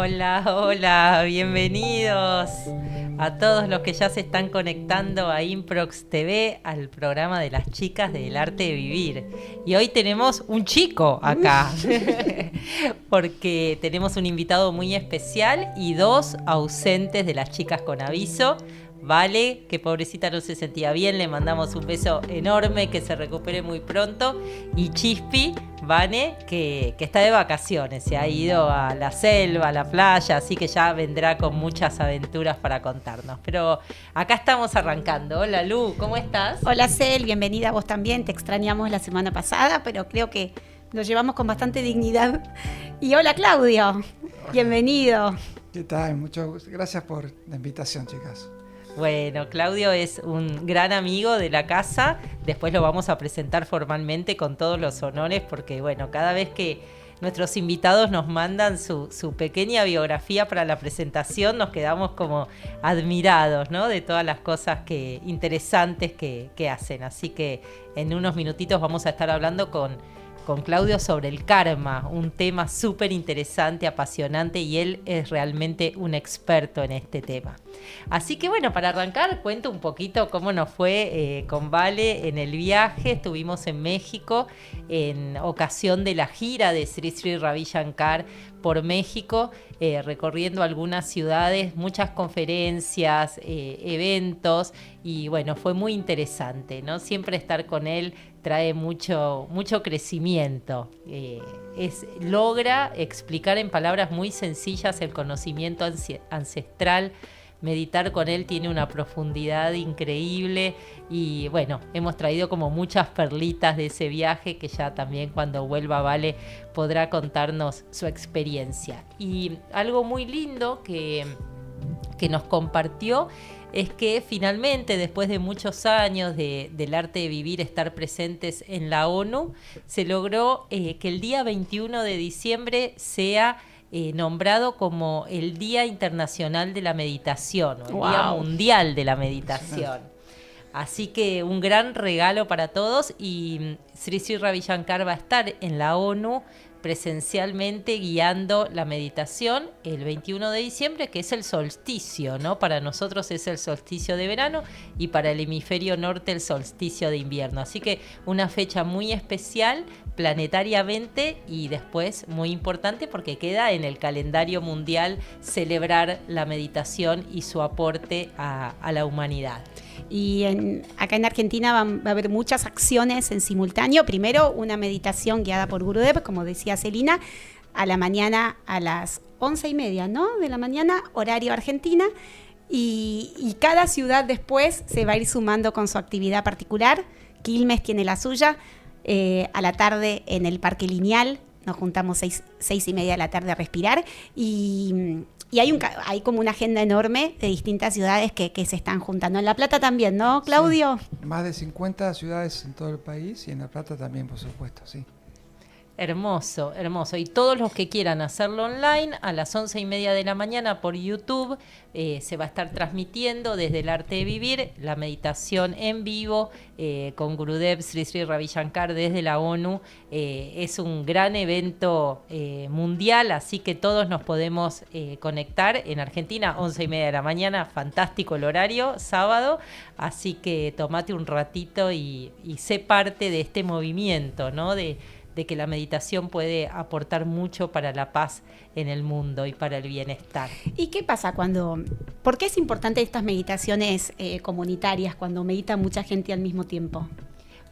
Hola, hola, bienvenidos a todos los que ya se están conectando a Improx TV, al programa de las chicas del arte de vivir. Y hoy tenemos un chico acá, porque tenemos un invitado muy especial y dos ausentes de las chicas con aviso. Vale, que pobrecita no se sentía bien, le mandamos un beso enorme, que se recupere muy pronto. Y Chispi, Vane, que está de vacaciones, se ha ido a la selva, a la playa, así que ya vendrá con muchas aventuras para contarnos. Pero acá estamos arrancando. Hola Lu, ¿cómo estás? Hola Cel, bienvenida a vos también, te extrañamos la semana pasada, pero creo que lo llevamos con bastante dignidad. Y hola Claudio, bienvenido. ¿Qué tal? Muchas gracias por la invitación, chicas. Bueno, Claudio es un gran amigo de la casa, después lo vamos a presentar formalmente con todos los honores porque, bueno, cada vez que nuestros invitados nos mandan su pequeña biografía para la presentación, nos quedamos como admirados, ¿no? De todas las cosas interesantes que hacen. Así que en unos minutitos vamos a estar hablando con Claudio sobre el karma, un tema súper interesante, apasionante, y él es realmente un experto en este tema. Así que bueno, para arrancar, cuento un poquito cómo nos fue con Vale en el viaje. Estuvimos en México en ocasión de la gira de Sri Sri Ravi Shankar por México, recorriendo algunas ciudades, muchas conferencias, eventos, y bueno, fue muy interesante, ¿no? Siempre estar con él trae mucho crecimiento. Logra explicar en palabras muy sencillas el conocimiento ancestral. Meditar con él tiene una profundidad increíble y bueno, hemos traído como muchas perlitas de ese viaje que ya también cuando vuelva Vale podrá contarnos su experiencia. Y algo muy lindo que nos compartió es que finalmente, después de muchos años del arte de vivir estar presentes en la ONU, se logró que el día 21 de diciembre sea nombrado como el Día Internacional de la Meditación, o el Día Mundial de la Meditación. Así que un gran regalo para todos, y Sri Sri Ravi Shankar va a estar en la ONU presencialmente guiando la meditación el 21 de diciembre, que es el solsticio, ¿no? Para nosotros es el solsticio de verano y para el hemisferio norte el solsticio de invierno. Así que una fecha muy especial planetariamente y después muy importante porque queda en el calendario mundial celebrar la meditación y su aporte a la humanidad. Y acá en Argentina va a haber muchas acciones en simultáneo. Primero, una meditación guiada por Gurudev, como decía Celina, a la mañana a las 11:30, ¿no? De la mañana, horario Argentina. Y cada ciudad después se va a ir sumando con su actividad particular. Quilmes tiene la suya. A la tarde en el Parque Lineal nos juntamos 6:30 de la tarde a respirar. Y hay como una agenda enorme de distintas ciudades que se están juntando. En La Plata también, ¿no, Claudio? Sí, más de 50 ciudades en todo el país y en La Plata también, por supuesto, sí. Hermoso, hermoso. Y todos los que quieran hacerlo online, a las 11:30 de la mañana por YouTube, se va a estar transmitiendo desde el arte de vivir la meditación en vivo con Gurudev Sri Sri Ravi Shankar desde la ONU. Es un gran evento mundial, así que todos nos podemos conectar. En Argentina, 11:30 de la mañana, fantástico el horario, sábado. Así que tomate un ratito y sé parte de este movimiento, ¿no? De que la meditación puede aportar mucho para la paz en el mundo y para el bienestar. ¿Y qué pasa por qué es importante estas meditaciones comunitarias cuando medita mucha gente al mismo tiempo?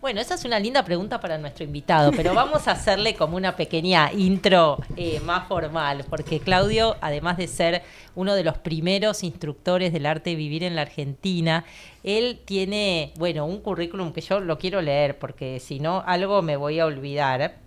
Bueno, esa es una linda pregunta para nuestro invitado, pero vamos a hacerle como una pequeña intro más formal, porque Claudio, además de ser uno de los primeros instructores del arte de vivir en la Argentina, él tiene, bueno, un currículum que yo lo quiero leer, porque si no, algo me voy a olvidar.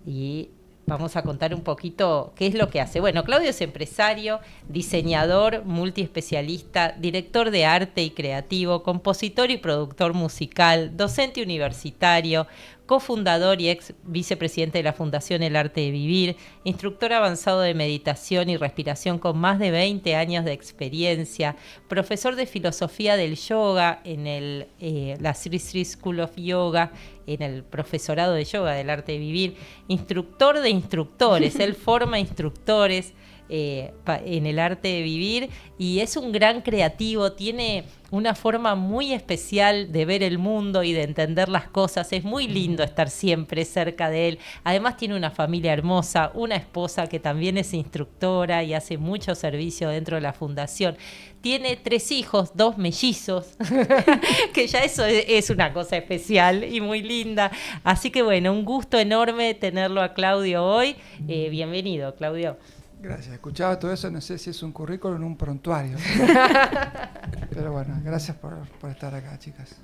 Y vamos a contar un poquito qué es lo que hace. Bueno, Claudio es empresario, diseñador, multiespecialista, director de arte y creativo, compositor y productor musical, docente universitario, cofundador y ex vicepresidente de la Fundación El Arte de Vivir, instructor avanzado de meditación y respiración con más de 20 años de experiencia, profesor de filosofía del yoga en la Sri Sri School of Yoga, en el profesorado de yoga del Arte de Vivir, instructor de instructores, él forma instructores, en el arte de vivir, y es un gran creativo, tiene una forma muy especial de ver el mundo y de entender las cosas. Es muy lindo estar siempre cerca de él. Además tiene una familia hermosa, una esposa que también es instructora y hace mucho servicio dentro de la fundación. Tiene 3 hijos, 2 mellizos, que ya eso es una cosa especial y muy linda. Así que bueno, un gusto enorme tenerlo a Claudio hoy. Bienvenido, Claudio. Gracias. Escuchaba todo eso, no sé si es un currículum o un prontuario. Pero bueno, gracias por estar acá, chicas.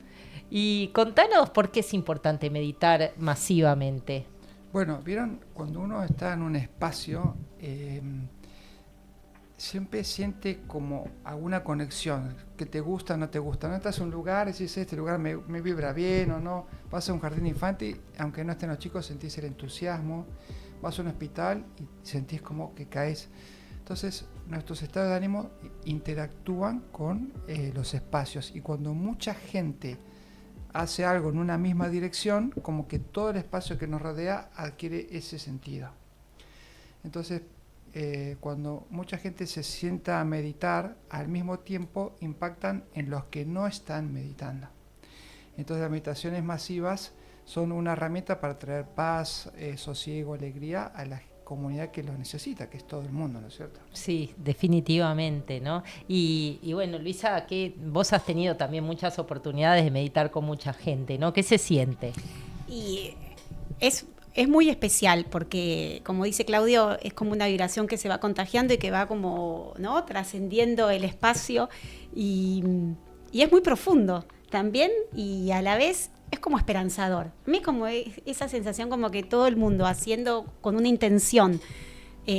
Y contanos por qué es importante meditar masivamente. Bueno, vieron, cuando uno está en un espacio, siempre siente como alguna conexión, que te gusta o no te gusta. No estás en un lugar y dices, este lugar me vibra bien o no. Vas a un jardín infantil, aunque no estén los chicos, sentís el entusiasmo. Vas a un hospital y sentís como que caes. Entonces, nuestros estados de ánimo interactúan con los espacios. Y cuando mucha gente hace algo en una misma dirección, como que todo el espacio que nos rodea adquiere ese sentido. Entonces, cuando mucha gente se sienta a meditar, al mismo tiempo impactan en los que no están meditando. Entonces, las meditaciones masivas son una herramienta para traer paz, sosiego, alegría a la comunidad que lo necesita, que es todo el mundo, ¿no es cierto? Sí, definitivamente, ¿no? Y bueno, Luisa, que vos has tenido también muchas oportunidades de meditar con mucha gente, ¿no? ¿Qué se siente? Y es muy especial porque, como dice Claudio, es como una vibración que se va contagiando y que va como, ¿no?, trascendiendo el espacio y es muy profundo también, y a la vez es como esperanzador. A mí como esa sensación como que todo el mundo haciendo con una intención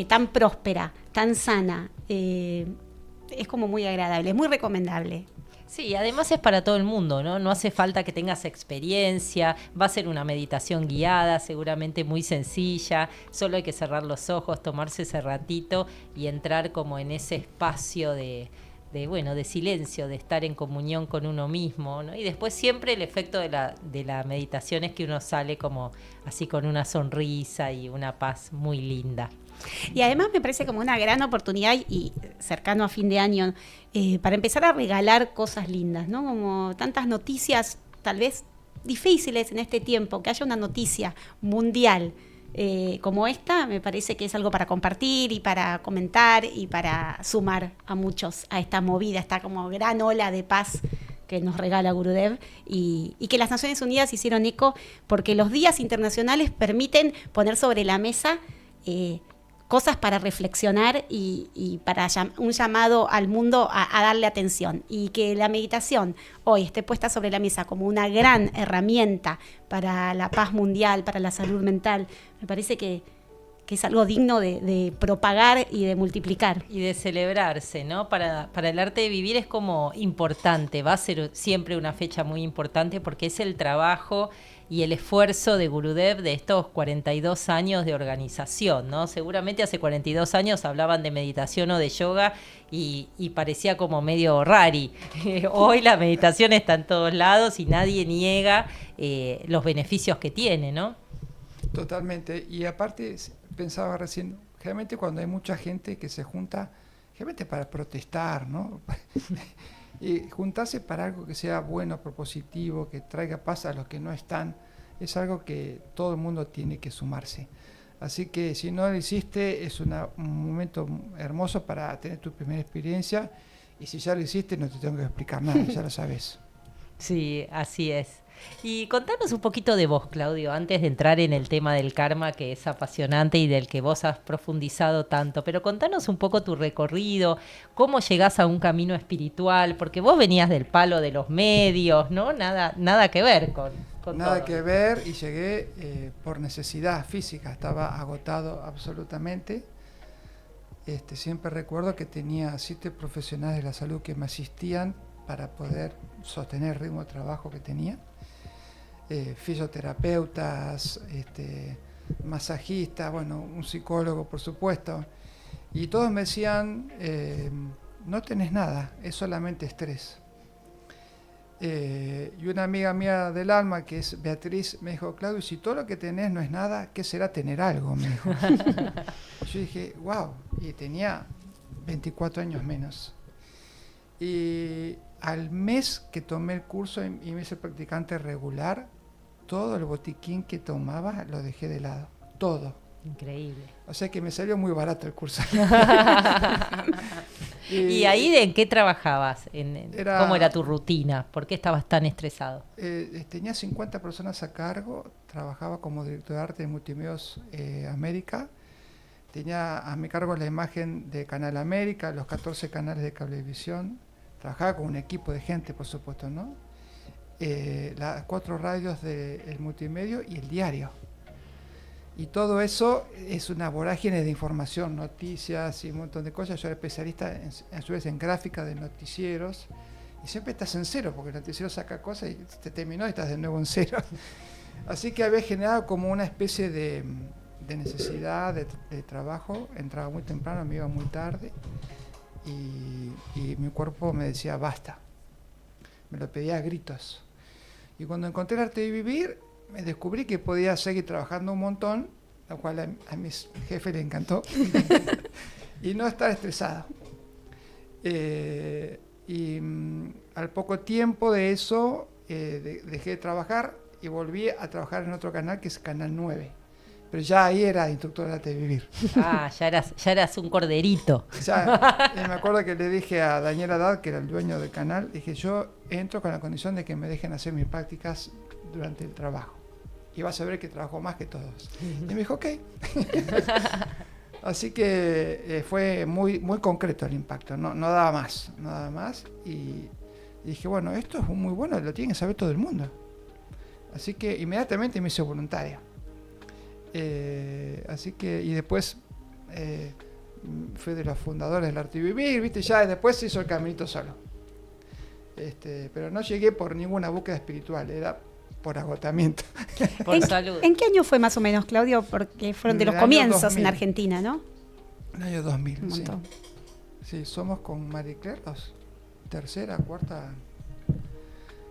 tan próspera, tan sana, es como muy agradable, es muy recomendable. Sí, además es para todo el mundo, ¿no? No hace falta que tengas experiencia, va a ser una meditación guiada, seguramente muy sencilla, solo hay que cerrar los ojos, tomarse ese ratito y entrar como en ese espacio de silencio, de estar en comunión con uno mismo, ¿no? Y después siempre el efecto de la meditación es que uno sale como así con una sonrisa y una paz muy linda. Y además me parece como una gran oportunidad, y cercano a fin de año, para empezar a regalar cosas lindas, ¿no? Como tantas noticias tal vez difíciles en este tiempo, que haya una noticia mundial como esta, me parece que es algo para compartir y para comentar y para sumar a muchos a esta movida, esta como gran ola de paz que nos regala Gurudev, y que las Naciones Unidas hicieron eco, porque los días internacionales permiten poner sobre la mesa cosas para reflexionar y para un llamado al mundo a darle atención, y que la meditación hoy esté puesta sobre la mesa como una gran herramienta para la paz mundial, para la salud mental, me parece que es algo digno de propagar y de multiplicar. Y de celebrarse, ¿no? Para el arte de vivir es como importante, va a ser siempre una fecha muy importante porque es el trabajo y el esfuerzo de Gurudev de estos 42 años de organización, ¿no? Seguramente hace 42 años hablaban de meditación o de yoga y parecía como medio rari. Hoy la meditación está en todos lados y nadie niega los beneficios que tiene, ¿no? Totalmente. Y aparte, pensaba recién, generalmente cuando hay mucha gente que se junta, generalmente para protestar, ¿no? Y juntarse para algo que sea bueno, propositivo, que traiga paz a los que no están, es algo que todo el mundo tiene que sumarse. Así que si no lo hiciste, es un momento hermoso para tener tu primera experiencia, y si ya lo hiciste, no te tengo que explicar nada, ya lo sabes. Sí, así es. Y contanos un poquito de vos, Claudio, antes de entrar en el tema del karma, que es apasionante y del que vos has profundizado tanto, pero contanos un poco tu recorrido, cómo llegás a un camino espiritual, porque vos venías del palo de los medios, ¿no? Nada que ver con nada todo. que ver, y llegué por necesidad física, estaba agotado absolutamente. Siempre recuerdo que tenía 7 profesionales de la salud que me asistían para poder sostener el ritmo de trabajo que tenía. Fisioterapeutas, masajistas, bueno, un psicólogo, por supuesto, y todos me decían, no tenés nada, es solamente estrés. Y una amiga mía del alma, que es Beatriz, me dijo, Claudio, si todo lo que tenés no es nada, ¿qué será tener algo? Me dijo. Yo dije, wow, y tenía 24 años menos. Y al mes que tomé el curso y me hice practicante regular, todo el botiquín que tomaba lo dejé de lado, todo. Increíble. O sea que me salió muy barato el curso. ¿Y ahí en qué trabajabas? ¿Cómo era tu rutina? ¿Por qué estabas tan estresado? Tenía 50 personas a cargo, trabajaba como director de arte de Multimedios América. Tenía a mi cargo la imagen de Canal América, los 14 canales de cablevisión. Trabajaba con un equipo de gente, por supuesto, ¿no? Las 4 radios del multimedio y el diario. Y todo eso es una vorágine de información, noticias y un montón de cosas. Yo era especialista a su vez en gráfica de noticieros. Y siempre estás en cero, porque el noticiero saca cosas y te terminó y estás de nuevo en cero. Así que había generado como una especie de necesidad de trabajo. Entraba muy temprano, me iba muy tarde. Y mi cuerpo me decía basta. Me lo pedía a gritos. Y cuando encontré el arte de vivir, me descubrí que podía seguir trabajando un montón, lo cual a mi jefe le encantó, y no estar estresado. Al poco tiempo de eso, dejé de trabajar y volví a trabajar en otro canal, que es Canal 9. Pero ya ahí era instructor de arte de vivir. Ah, ya eras un corderito. Ya, me acuerdo que le dije a Daniel Haddad, que era el dueño del canal, dije, yo entro con la condición de que me dejen hacer mis prácticas durante el trabajo. Y vas a ver que trabajo más que todos. Y me dijo, ok. Así que fue muy, muy concreto el impacto, no daba más. Y dije, bueno, esto es muy bueno, lo tiene que saber todo el mundo. Así que inmediatamente me hice voluntario. Así que, y después fui de los fundadores del Arte y Vivir, ¿viste? Ya después se hizo el caminito solo. Pero no llegué por ninguna búsqueda espiritual, era por agotamiento. Por salud. ¿En qué año fue más o menos, Claudio? Porque fueron de los comienzos 2000. en Argentina, ¿no? En el año 2000, Un montón. Sí, somos con Marie Claire, tercera, cuarta,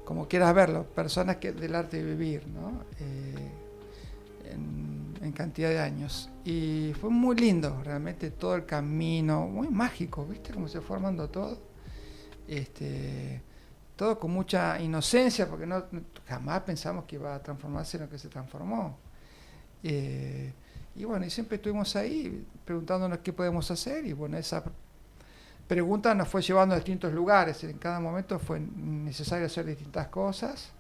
como quieras verlo, personas del arte de vivir, ¿no? En cantidad de años. Y fue muy lindo, realmente todo el camino, muy mágico, ¿viste? Cómo se fue formando todo. Todo con mucha inocencia, porque jamás pensamos que iba a transformarse en lo que se transformó. Y bueno, y siempre estuvimos ahí preguntándonos qué podemos hacer, y bueno, esa pregunta nos fue llevando a distintos lugares. En cada momento fue necesario hacer distintas cosas.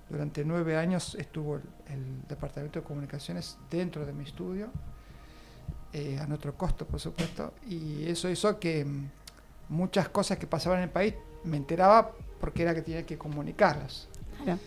Durante 9 años estuvo el Departamento de Comunicaciones dentro de mi estudio, a nuestro costo, por supuesto, y eso hizo que muchas cosas que pasaban en el país me enteraba porque era que tenía que comunicarlas. Claro.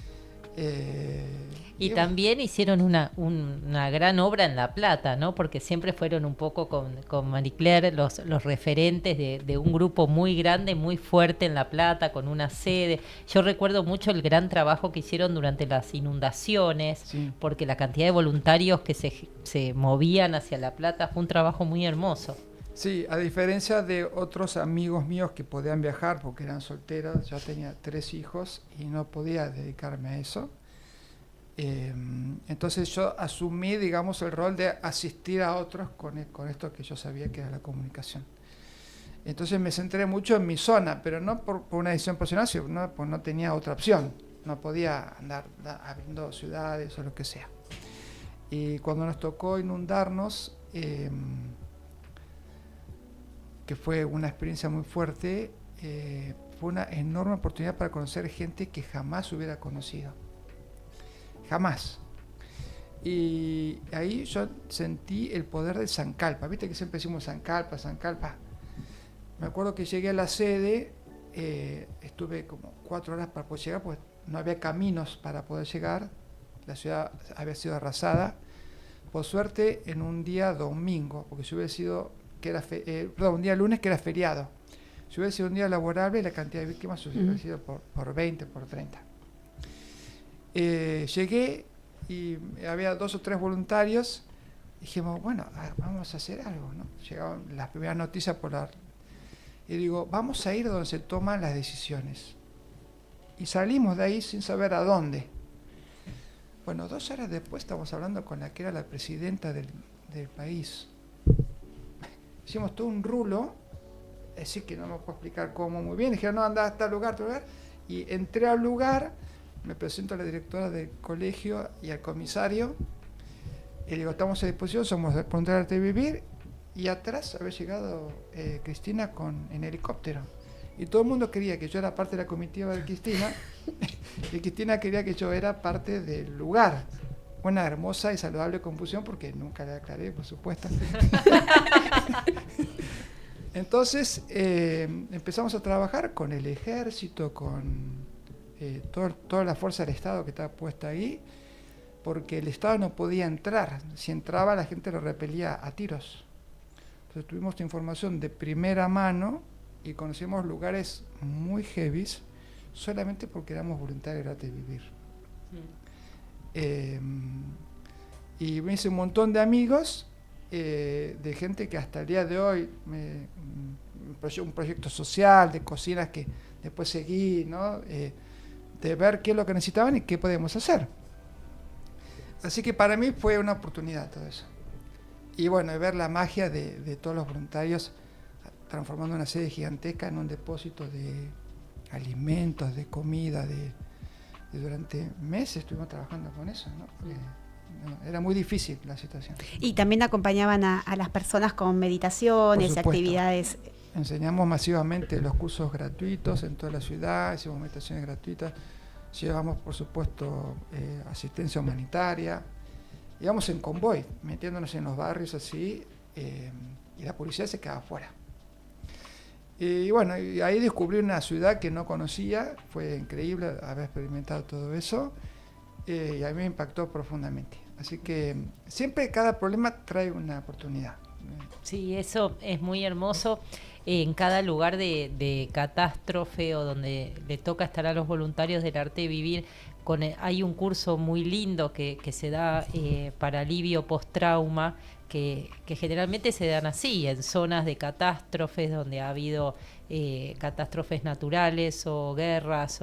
Y también hicieron una gran obra en La Plata, ¿no? Porque siempre fueron un poco con Marie Claire los referentes de un grupo muy grande, muy fuerte en La Plata, con una sede. Yo recuerdo mucho el gran trabajo que hicieron durante las inundaciones, Sí. porque la cantidad de voluntarios que se movían hacia La Plata fue un trabajo muy hermoso. Sí, a diferencia de otros amigos míos que podían viajar porque eran solteros, yo tenía 3 hijos y no podía dedicarme a eso. Entonces yo asumí, digamos, el rol de asistir a otros con esto que yo sabía que era la comunicación. Entonces me centré mucho en mi zona, pero no por una decisión personal, sino porque no tenía otra opción. No podía andar abriendo ciudades o lo que sea. Y cuando nos tocó inundarnos, que fue una experiencia muy fuerte, fue una enorme oportunidad para conocer gente que jamás hubiera conocido. Jamás. Y ahí yo sentí el poder de Zancalpa. Viste que siempre decimos Zancalpa, Zancalpa. Me acuerdo que llegué a la sede, estuve como 4 horas para poder llegar, porque no había caminos para poder llegar. La ciudad había sido arrasada. Por suerte, en un día domingo, porque si hubiera sido, un día lunes que era feriado. Si hubiera sido un día laborable, la cantidad de víctimas hubiera sido por 20, por 30. Llegué y había 2 o 3 voluntarios. Dijimos, bueno, vamos a hacer algo, ¿no? Llegaban las primeras noticias y digo, vamos a ir donde se toman las decisiones. Y salimos de ahí sin saber a dónde. Bueno, 2 horas después estamos hablando con la que era la presidenta del país. hicimos todo un rulo, así que no me puedo explicar cómo muy bien, dijeron, no, anda a tal lugar, y entré al lugar, me presento a la directora del colegio y al comisario, y le digo, estamos a disposición, somos del Voluntariado del Arte de Vivir, y atrás había llegado Cristina en helicóptero. Y todo el mundo quería que yo era parte de la comitiva de Cristina, y Cristina quería que yo era parte del lugar. Una hermosa y saludable confusión, porque nunca la aclaré, por supuesto. Entonces empezamos a trabajar con el ejército, con toda la fuerza del Estado que estaba puesta ahí, porque el Estado no podía entrar. Si entraba, la gente lo repelía a tiros. Entonces tuvimos información de primera mano y conocimos lugares muy heavies solamente porque éramos voluntarios del Arte de Vivir. Y me hice un montón de amigos, de gente que hasta el día de hoy, un proyecto social, de cocinas que después seguí, ¿no? De ver qué es lo que necesitaban y qué podíamos hacer. Así que para mí fue una oportunidad todo eso. Y bueno, de ver la magia de todos los voluntarios transformando una sede gigantesca en un depósito de alimentos, de comida, durante meses estuvimos trabajando con eso, ¿no? Era muy difícil la situación. Y también acompañaban a las personas con meditaciones, actividades. Enseñamos masivamente los cursos gratuitos en toda la ciudad, hicimos meditaciones gratuitas, llevamos por supuesto asistencia humanitaria, íbamos en convoy, metiéndonos en los barrios así, y la policía se quedaba afuera. Y bueno, y ahí descubrí una ciudad que no conocía, fue increíble haber experimentado todo eso, y a mí me impactó profundamente. Así que siempre cada problema trae una oportunidad. Sí, eso es muy hermoso. En cada lugar de catástrofe o donde le toca estar a los voluntarios del Arte de Vivir, hay un curso muy lindo que se da para alivio post-trauma, que generalmente se dan así, en zonas de catástrofes donde ha habido catástrofes naturales o guerras,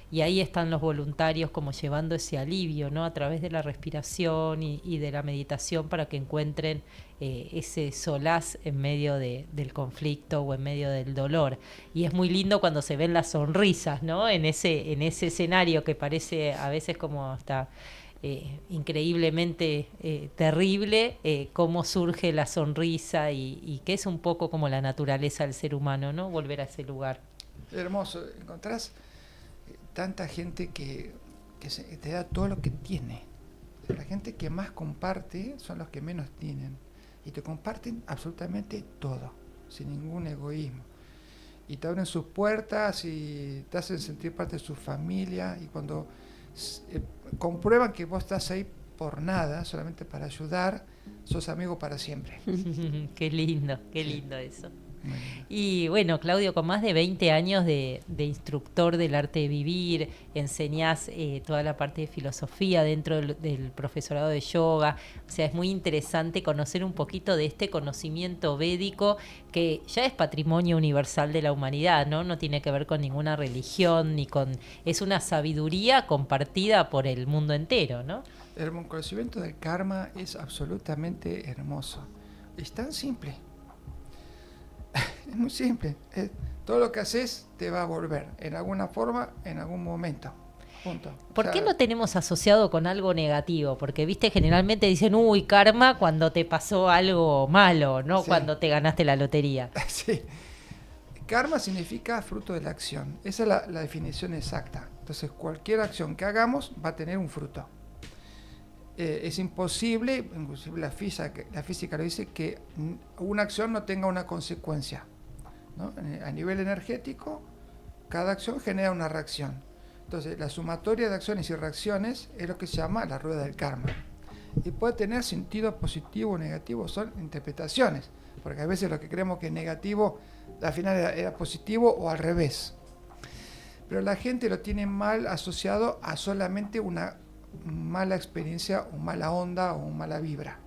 y ahí están los voluntarios como llevando ese alivio, ¿no? A través de la respiración y de la meditación para que encuentren ese solaz en medio del conflicto o en medio del dolor. Y es muy lindo cuando se ven las sonrisas, ¿no? En ese escenario que parece a veces como hasta increíblemente terrible, cómo surge la sonrisa y que es un poco como la naturaleza del ser humano, ¿no? Volver a ese lugar. Hermoso, encontrás tanta gente que te da todo lo que tiene. La gente que más comparte son los que menos tienen y te comparten absolutamente todo, sin ningún egoísmo. Y te abren sus puertas y te hacen sentir parte de su familia, y cuando comprueban que vos estás ahí por nada, solamente para ayudar, sos amigo para siempre. Qué lindo eso. Y bueno, Claudio, con más de 20 años de instructor del Arte de Vivir, enseñás toda la parte de filosofía dentro del profesorado de yoga. O sea, es muy interesante conocer un poquito de este conocimiento védico que ya es patrimonio universal de la humanidad, ¿no? No tiene que ver con ninguna religión, es una sabiduría compartida por el mundo entero, ¿no? El conocimiento del karma es absolutamente hermoso. Es tan simple. Es muy simple. Todo lo que haces te va a volver, en alguna forma, en algún momento. Punto. ¿Por qué lo tenemos asociado con algo negativo? Porque, viste, generalmente dicen, uy, karma cuando te pasó algo malo, no cuando te ganaste la lotería. Sí. Karma significa fruto de la acción. Esa es la definición exacta. Entonces, cualquier acción que hagamos va a tener un fruto. Es imposible, inclusive la física lo dice, que una acción no tenga una consecuencia, ¿no? A nivel energético, cada acción genera una reacción. Entonces, la sumatoria de acciones y reacciones es lo que se llama la rueda del karma. Y puede tener sentido positivo o negativo, son interpretaciones, porque a veces lo que creemos que es negativo, al final era positivo o al revés. Pero la gente lo tiene mal asociado a solamente una mala experiencia o mala onda o mala vibra,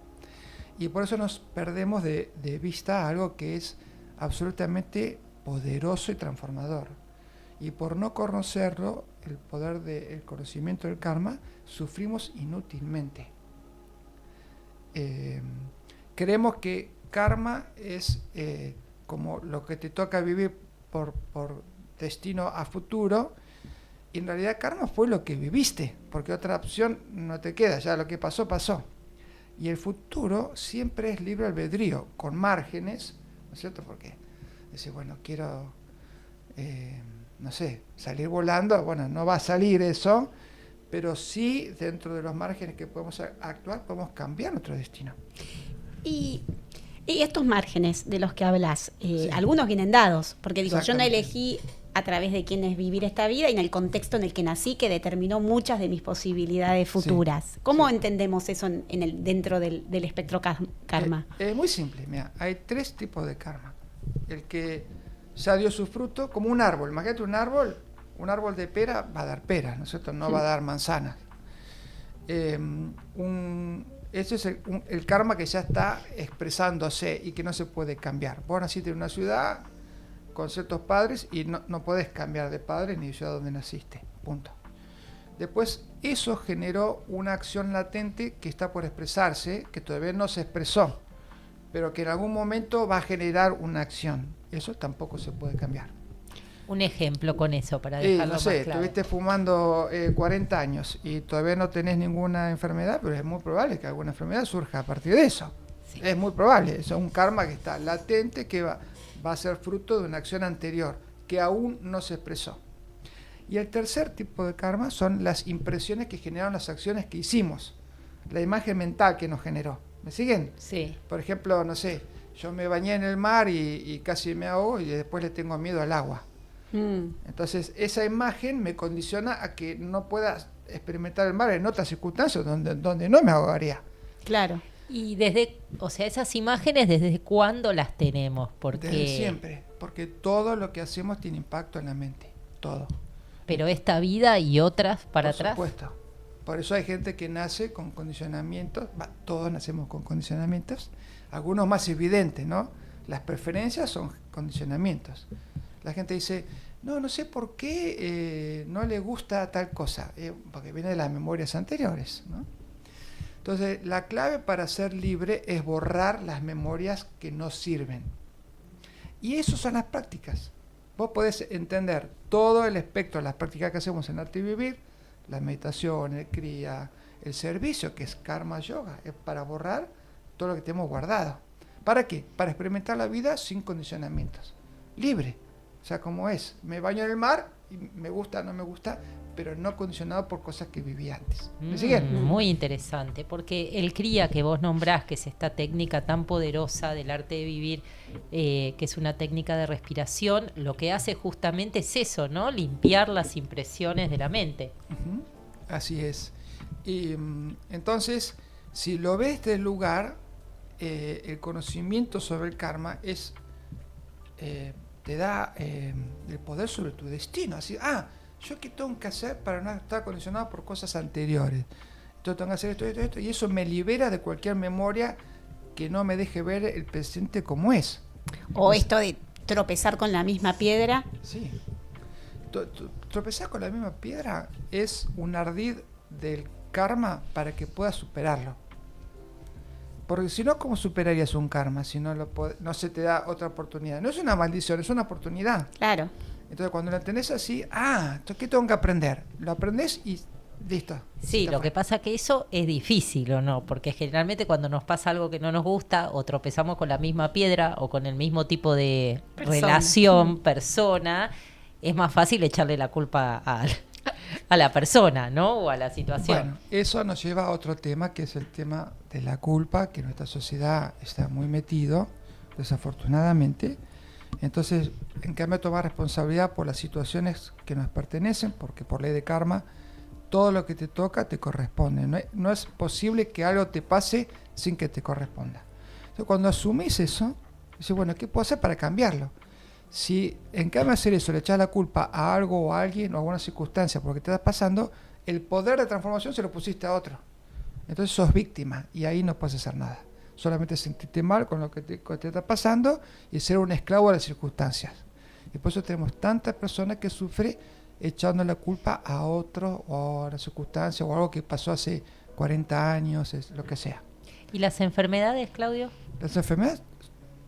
y por eso nos perdemos de vista algo que es absolutamente poderoso y transformador, y por no conocerlo, el poder del conocimiento del karma, sufrimos inútilmente. Creemos que karma es como lo que te toca vivir por destino a futuro, y en realidad karma fue lo que viviste, porque otra opción no te queda, ya lo que pasó, pasó. Y el futuro siempre es libre albedrío, con márgenes, ¿no es cierto? Porque decir, bueno, quiero, no sé, salir volando, bueno, no va a salir eso, pero sí, dentro de los márgenes que podemos actuar, podemos cambiar nuestro destino. Y estos márgenes de los que hablas, Sí. algunos vienen dados, porque digo, yo no Exactamente. elegí a través de quién es vivir esta vida y en el contexto en el que nací, que determinó muchas de mis posibilidades futuras. ¿Cómo Sí. entendemos eso dentro del espectro karma? Muy simple, mira, hay 3 tipos de karma. El que ya dio su fruto, como un árbol. Imagínate un árbol de pera va a dar peras, ¿no es cierto? No va a dar manzanas. Ese es el karma que ya está expresándose y que no se puede cambiar. Vos naciste en una ciudad con ciertos padres y no podés cambiar de padre ni de ciudad donde naciste, punto. Después, eso generó una acción latente que está por expresarse, que todavía no se expresó, pero que en algún momento va a generar una acción. Eso tampoco se puede cambiar. Un ejemplo con eso, para dejarlo No sé, más claro. estuviste fumando 40 años y todavía no tenés ninguna enfermedad, pero es muy probable que alguna enfermedad surja a partir de eso. Sí. Es muy probable, eso es un karma que está latente, que va a ser fruto de una acción anterior, que aún no se expresó. Y el tercer tipo de karma son las impresiones que generaron las acciones que hicimos, la imagen mental que nos generó. ¿Me siguen? Sí. Por ejemplo, no sé, yo me bañé en el mar y casi me ahogo y después le tengo miedo al agua. Entonces, esa imagen me condiciona a que no pueda experimentar el mar en otras circunstancias donde no me ahogaría. Claro. Y esas imágenes, ¿desde cuándo las tenemos? Porque Desde siempre, porque todo lo que hacemos tiene impacto en la mente, todo. Pero esta vida y otras para Por atrás. supuesto. Por eso hay gente que nace con condicionamientos, todos nacemos con condicionamientos, algunos más evidentes, ¿no? Las preferencias son condicionamientos. La gente dice, no sé por qué no le gusta tal cosa, porque viene de las memorias anteriores, ¿no? Entonces, la clave para ser libre es borrar las memorias que no sirven. Y eso son las prácticas. Vos podés entender todo el espectro de las prácticas que hacemos en Arte y Vivir, la meditación, el kriya, el servicio, que es karma yoga, es para borrar todo lo que tenemos guardado. ¿Para qué? Para experimentar la vida sin condicionamientos. Libre. O sea, como es. Me baño en el mar y me gusta, no me gusta, pero no condicionado por cosas que viví antes. ¿Me siguen? Muy interesante, porque el kriya que vos nombrás, que es esta técnica tan poderosa del arte de vivir, que es una técnica de respiración, lo que hace justamente es eso, ¿no? Limpiar las impresiones de la mente. Uh-huh. Así es. Y entonces, si lo ves desde el lugar, el conocimiento sobre el karma es te da el poder sobre tu destino. Así, ¿yo qué tengo que hacer para no estar condicionado por cosas anteriores? Entonces tengo que hacer esto, y eso me libera de cualquier memoria que no me deje ver el presente como es. O esto de tropezar con la misma piedra. Sí. Tropezar con la misma piedra es un ardid del karma para que puedas superarlo. Porque si no, ¿cómo superarías un karma si no no se te da otra oportunidad? No es una maldición, es una oportunidad. Claro. Entonces, cuando lo entendés así, ¿qué tengo que aprender? Lo aprendés y listo. Sí, lo que pasa que eso es difícil, ¿o no? Porque generalmente cuando nos pasa algo que no nos gusta o tropezamos con la misma piedra o con el mismo tipo de relación, persona, es más fácil echarle la culpa a la persona, ¿no? O a la situación. Bueno, eso nos lleva a otro tema, que es el tema de la culpa, que nuestra sociedad está muy metido, desafortunadamente. Entonces, en cambio, tomar responsabilidad por las situaciones que nos pertenecen, porque por ley de karma, todo lo que te toca te corresponde. No es posible que algo te pase sin que te corresponda. Entonces, cuando asumís eso, dices, bueno, ¿qué puedo hacer para cambiarlo? Si en cambio de hacer eso le echas la culpa a algo o a alguien o a alguna circunstancia por lo que te está pasando, el poder de transformación se lo pusiste a otro. Entonces sos víctima y ahí no puedes hacer nada. Solamente sentirte mal con lo que te está pasando y ser un esclavo de las circunstancias. Y por eso tenemos tantas personas que sufren echando la culpa a otro o a la circunstancia o algo que pasó hace 40 años, lo que sea. ¿Y las enfermedades, Claudio? Las enfermedades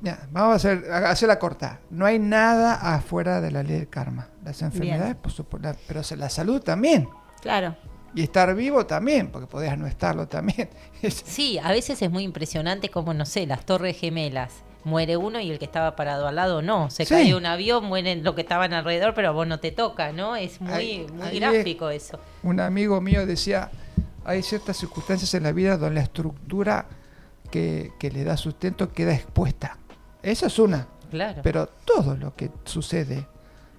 Ya, vamos a hacerla corta. No hay nada afuera de la ley del karma. Las enfermedades, por supuesto, pero la salud también. Claro. Y estar vivo también, porque podías no estarlo también. Sí, a veces es muy impresionante como, no sé, las Torres Gemelas. Muere uno y el que estaba parado al lado no. Se cae un avión, mueren los que estaban alrededor, pero a vos no te toca, ¿no? Es muy gráfico eso. Un amigo mío decía, hay ciertas circunstancias en la vida donde la estructura que le da sustento queda expuesta. Esa es una. Claro. Pero todo lo que sucede,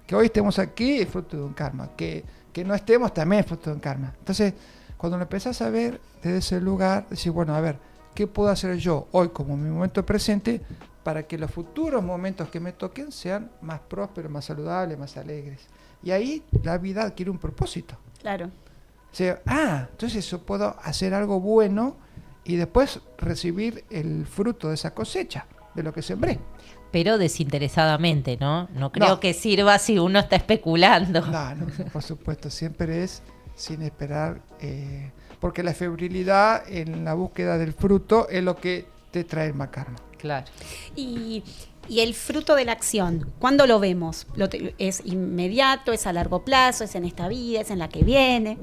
que hoy estemos aquí es fruto de un karma, que no estemos también es fruto de un karma. Entonces, cuando lo empezás a ver desde ese lugar, decís, bueno, a ver, ¿qué puedo hacer yo hoy como mi momento presente para que los futuros momentos que me toquen sean más prósperos, más saludables, más alegres? Y ahí la vida adquiere un propósito. Claro. O sea, entonces yo puedo hacer algo bueno y después recibir el fruto de esa cosecha, de lo que sembré. Pero desinteresadamente, ¿no? No creo que sirva si uno está especulando. No, por supuesto, siempre es sin esperar, porque la febrilidad en la búsqueda del fruto es lo que te trae el karma. Claro. Y el fruto de la acción, ¿cuándo lo vemos? ¿Es inmediato, es a largo plazo, es en esta vida, es en la que viene?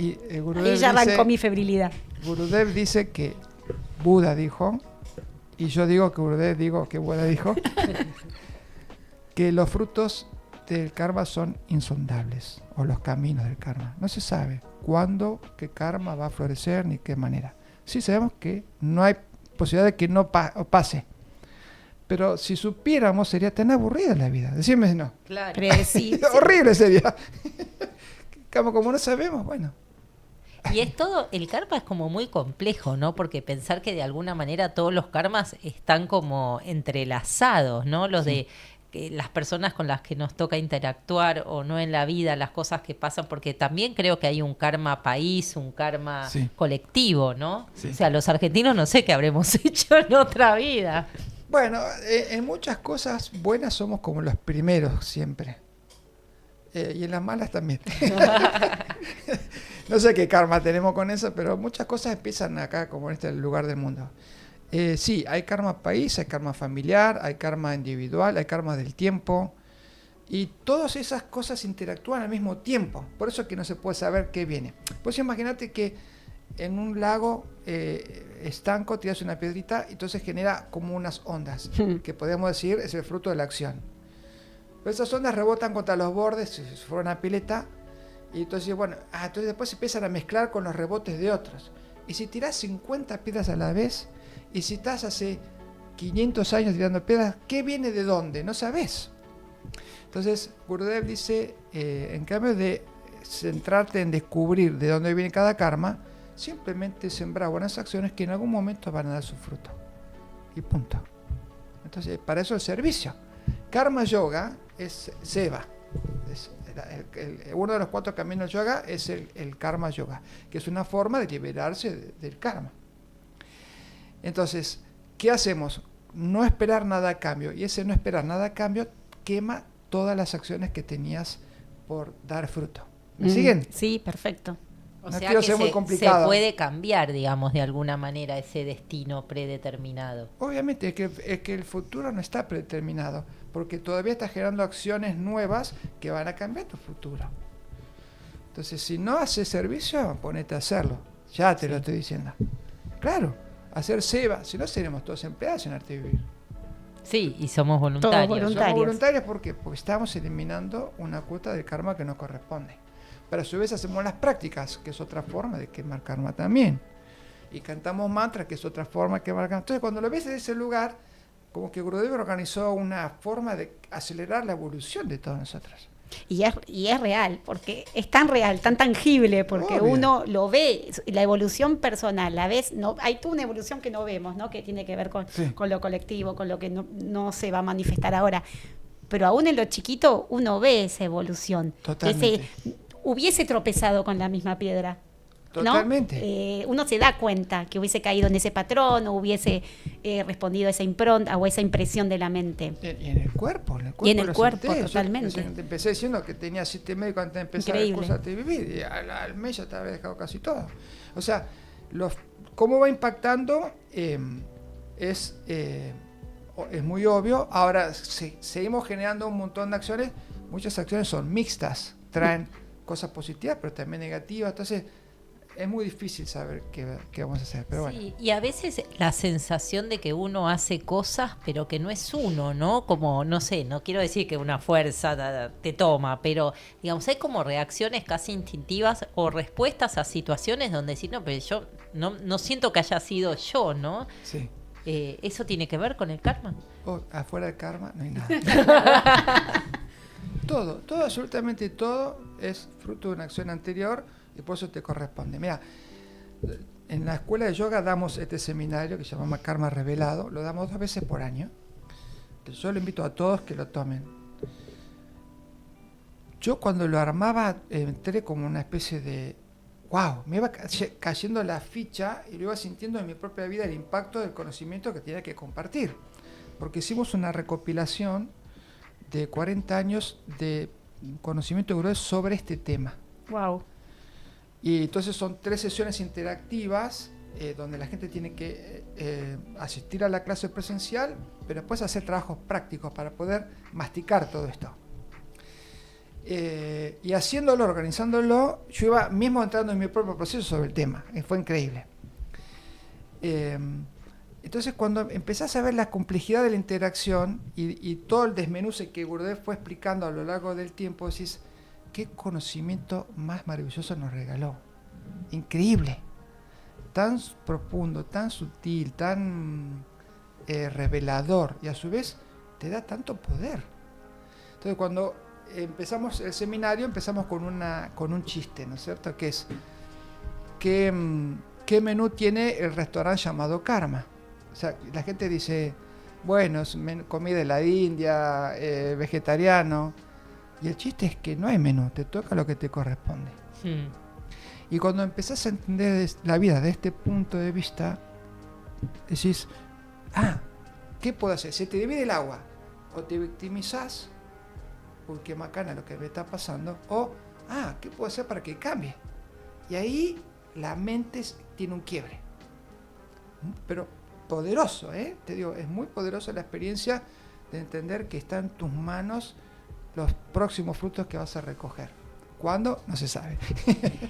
Y ahí ya arrancó mi febrilidad. Gurudev dice que Buda dijo, y yo digo que Gurudev digo que Buda dijo, que los frutos del karma son insondables, o los caminos del karma. No se sabe cuándo, qué karma va a florecer, ni qué manera. Sí sabemos que no hay posibilidad de que no pase. Pero si supiéramos, sería tan aburrida la vida. Decime si no. Claro. Horrible sería. Como no sabemos, bueno. Y es todo, el karma es como muy complejo, ¿no? Porque pensar que de alguna manera todos los karmas están como entrelazados, ¿no? Los de que las personas con las que nos toca interactuar o no en la vida, las cosas que pasan, porque también creo que hay un karma país, un karma colectivo, ¿no? Sí. O sea, los argentinos no sé qué habremos hecho en otra vida. Bueno, en muchas cosas buenas somos como los primeros siempre. Y en las malas también. No sé qué karma tenemos con eso, pero muchas cosas empiezan acá, como en este lugar del mundo. Sí, hay karma país, hay karma familiar, hay karma individual, hay karma del tiempo. Y todas esas cosas interactúan al mismo tiempo. Por eso es que no se puede saber qué viene. Pues imagínate que en un lago estanco tiras una piedrita y entonces genera como unas ondas, que podemos decir es el fruto de la acción. Pero esas ondas rebotan contra los bordes, si fuera una pileta, y entonces, bueno, entonces después se empiezan a mezclar con los rebotes de otros. Y si tirás 50 piedras a la vez, y si estás hace 500 años tirando piedras, ¿qué viene de dónde? No sabés. Entonces, Gurudev dice, en cambio de centrarte en descubrir de dónde viene cada karma, simplemente sembrar buenas acciones que en algún momento van a dar su fruto. Y punto. Entonces, para eso el servicio. Karma Yoga es Seva. Uno de los 4 caminos de yoga es el Karma Yoga, que es una forma de liberarse del karma. Entonces, ¿qué hacemos? No esperar nada a cambio. Y ese no esperar nada a cambio quema todas las acciones que tenías por dar fruto. ¿Me siguen? Sí, perfecto. O sea que se puede cambiar, digamos, de alguna manera ese destino predeterminado. Obviamente, es que el futuro no está predeterminado, porque todavía estás generando acciones nuevas que van a cambiar tu futuro. Entonces, si no haces servicio, ponete a hacerlo. Ya te lo estoy diciendo. Claro, hacer seva, si no seremos todos empleados en Arte Vivir. Sí, y somos voluntarios. Somos voluntarios porque estamos eliminando una cuota del karma que nos corresponde. Pero a su vez hacemos las prácticas, que es otra forma de quemar karma también. Y cantamos mantras, que es otra forma de quemar karma. Entonces, cuando lo ves en ese lugar, como que Gurudev organizó una forma de acelerar la evolución de todos nosotros. Y es real, porque es tan real, tan tangible, porque Obvio. Uno lo ve, la evolución personal, la ves, no, hay toda una evolución que no vemos, ¿no? Que tiene que ver con lo colectivo, con lo que no se va a manifestar ahora. Pero aún en lo chiquito uno ve esa evolución. Totalmente. Hubiese tropezado con la misma piedra. Totalmente. ¿No? Uno se da cuenta que hubiese caído en ese patrón o hubiese respondido a esa impronta o esa impresión de la mente. Y en el cuerpo. Y en el cuerpo, totalmente. Yo empecé diciendo que tenía 7 médicos antes de empezar el curso de vivir. Y al mes ya te había dejado casi todo. O sea, cómo va impactando es es muy obvio. Ahora seguimos generando un montón de acciones. Muchas acciones son mixtas, traen cosas positivas, pero también negativas. Entonces, es muy difícil saber qué vamos a hacer. Pero Sí, bueno. y a veces la sensación de que uno hace cosas, pero que no es uno, ¿no? Como, no sé, no quiero decir que una fuerza te toma, pero digamos, hay como reacciones casi instintivas o respuestas a situaciones donde decir, no, pero yo no siento que haya sido yo, ¿no? Sí. ¿Eso tiene que ver con el karma? Afuera del karma no hay nada. Todo, absolutamente todo es fruto de una acción anterior y por eso te corresponde. Mira, en la escuela de yoga damos este seminario que se llama Karma Revelado, lo damos 2 veces por año. Yo lo invito a todos que lo tomen. Yo cuando lo armaba entré como una especie de wow, me iba cayendo la ficha y lo iba sintiendo en mi propia vida el impacto del conocimiento que tenía que compartir. Porque hicimos una recopilación de 40 años de conocimiento grueso sobre este tema. Wow. Y entonces son 3 sesiones interactivas donde la gente tiene que asistir a la clase presencial, pero después hacer trabajos prácticos para poder masticar todo esto. Y haciéndolo, organizándolo, yo iba mismo entrando en mi propio proceso sobre el tema. Fue increíble. Entonces, cuando empezás a ver la complejidad de la interacción y todo el desmenuce que Gurudev fue explicando a lo largo del tiempo, decís, qué conocimiento más maravilloso nos regaló. Increíble. Tan profundo, tan sutil, tan revelador, y a su vez te da tanto poder. Entonces, cuando empezamos el seminario, empezamos con un chiste, ¿no es cierto? Que es, ¿qué menú tiene el restaurante llamado Karma? O sea, la gente dice, bueno, es comida de la India, vegetariano. Y el chiste es que no hay menú, te toca lo que te corresponde. Y cuando empezás a entender la vida de este punto de vista, decís, ¿qué puedo hacer? Se te divide el agua, o te victimizás, porque macana lo que me está pasando, o, ¿qué puedo hacer para que cambie? Y ahí la mente tiene un quiebre. Pero poderoso, te digo, es muy poderosa la experiencia de entender que está en tus manos los próximos frutos que vas a recoger. ¿Cuándo? No se sabe.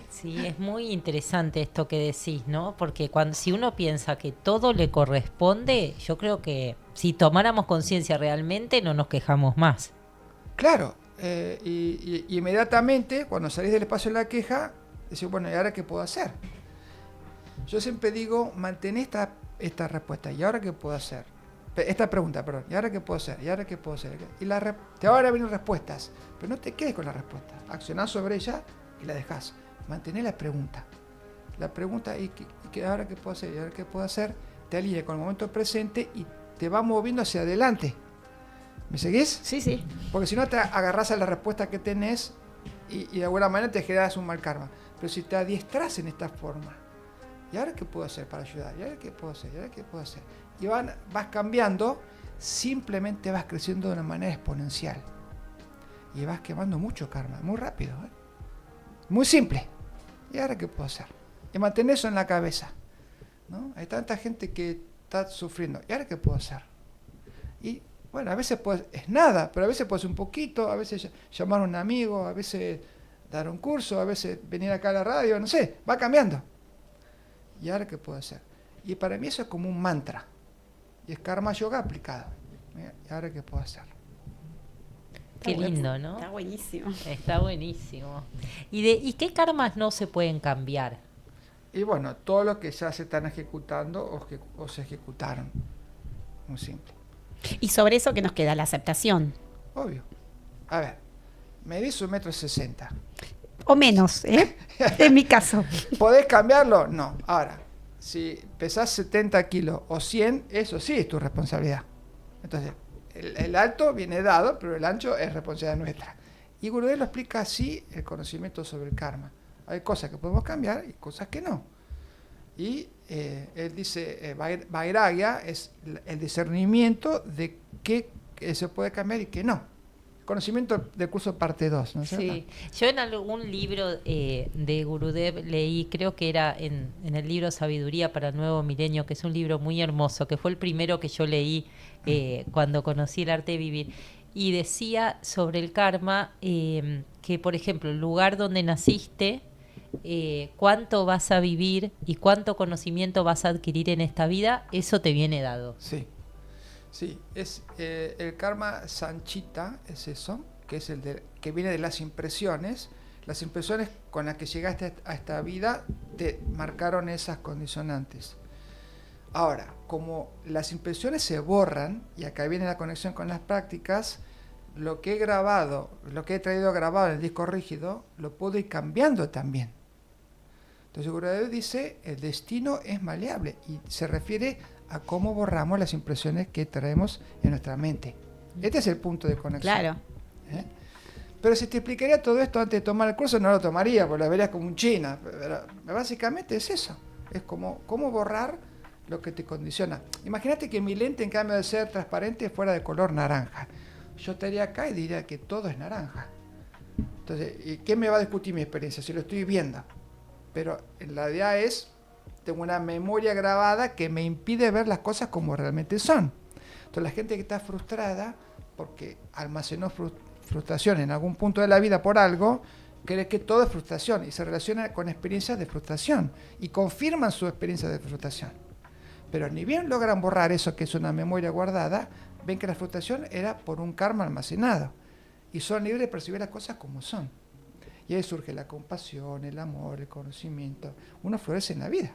Sí, es muy interesante esto que decís, ¿no? Porque si uno piensa que todo le corresponde, yo creo que si tomáramos conciencia realmente no nos quejamos más. Claro, y inmediatamente cuando salís del espacio de la queja, decís, bueno, ¿y ahora qué puedo hacer? Yo siempre digo, mantén esta respuesta, ¿y ahora qué puedo hacer? Esta pregunta, perdón, ¿y ahora qué puedo hacer? ¿Y ahora qué puedo hacer? Y te van a venir respuestas, pero no te quedes con la respuesta. Accionás sobre ella y la dejás. Mantener la pregunta. La pregunta, ¿y ahora qué puedo hacer? ¿Y ahora qué puedo hacer? Te alinea con el momento presente y te va moviendo hacia adelante. ¿Me seguís? Sí, sí. Porque si no te agarrás a la respuesta que tenés y de alguna manera te generas un mal karma. Pero si te adiestras en esta forma, ¿y ahora qué puedo hacer para ayudar? ¿Y ahora qué puedo hacer? ¿Y ahora qué puedo hacer? Y vas cambiando, simplemente vas creciendo de una manera exponencial. Y vas quemando mucho karma, muy rápido, muy simple. ¿Y ahora qué puedo hacer? Y mantener eso en la cabeza, ¿no? Hay tanta gente que está sufriendo. ¿Y ahora qué puedo hacer? Y bueno, a veces es nada, pero a veces puede ser un poquito, a veces llamar a un amigo, a veces dar un curso, a veces venir acá a la radio, no sé, va cambiando. ¿Y ahora qué puedo hacer? Y para mí eso es como un mantra. Y es karma yoga aplicado. ¿Y ahora qué puedo hacer? Qué lindo, ¿no? Está buenísimo. Está buenísimo. ¿Y qué karmas no se pueden cambiar? Y bueno, todo lo que ya se están ejecutando o se ejecutaron. Muy simple. Y sobre eso, ¿qué nos queda? La aceptación. Obvio. A ver, medís 1,60 m. O menos, en mi caso. ¿Podés cambiarlo? No. Ahora, si pesás 70 kilos o 100, eso sí es tu responsabilidad. Entonces, el alto viene dado, pero el ancho es responsabilidad nuestra. Y Gurudev lo explica así, el conocimiento sobre el karma. Hay cosas que podemos cambiar y cosas que no. Y él dice, Vairagya es el discernimiento de qué se puede cambiar y qué no. conocimiento del curso parte 2, ¿no es cierto? Sí, yo en algún libro de Gurudev leí, creo que era en el libro Sabiduría para el Nuevo Milenio, que es un libro muy hermoso, que fue el primero que yo leí cuando conocí el arte de vivir, y decía sobre el karma que, por ejemplo, el lugar donde naciste, cuánto vas a vivir y cuánto conocimiento vas a adquirir en esta vida, eso te viene dado. Sí. Sí, es el karma sanchita, es eso, que es que viene de las impresiones. Las impresiones con las que llegaste a esta vida te marcaron esas condicionantes. Ahora, como las impresiones se borran, y acá viene la conexión con las prácticas, lo que he grabado, lo que he traído grabado en el disco rígido, lo puedo ir cambiando también. Entonces Gurudev dice, el destino es maleable, y se refiere a cómo borramos las impresiones que traemos en nuestra mente. Este es el punto de conexión. Claro. Pero si te explicaría todo esto antes de tomar el curso, no lo tomaría, porque lo verías como un china. Pero básicamente es eso. Es como cómo borrar lo que te condiciona. Imagínate que mi lente, en cambio de ser transparente, fuera de color naranja. Yo estaría acá y diría que todo es naranja. Entonces, ¿y qué me va a discutir mi experiencia si lo estoy viendo? Pero la idea es, tengo una memoria grabada que me impide ver las cosas como realmente son. Entonces la gente que está frustrada porque almacenó frustración en algún punto de la vida por algo, cree que todo es frustración y se relaciona con experiencias de frustración y confirman su experiencia de frustración. Pero ni bien logran borrar eso que es una memoria guardada, ven que la frustración era por un karma almacenado y son libres de percibir las cosas como son. Y ahí surge la compasión, el amor, el conocimiento. Uno florece en la vida.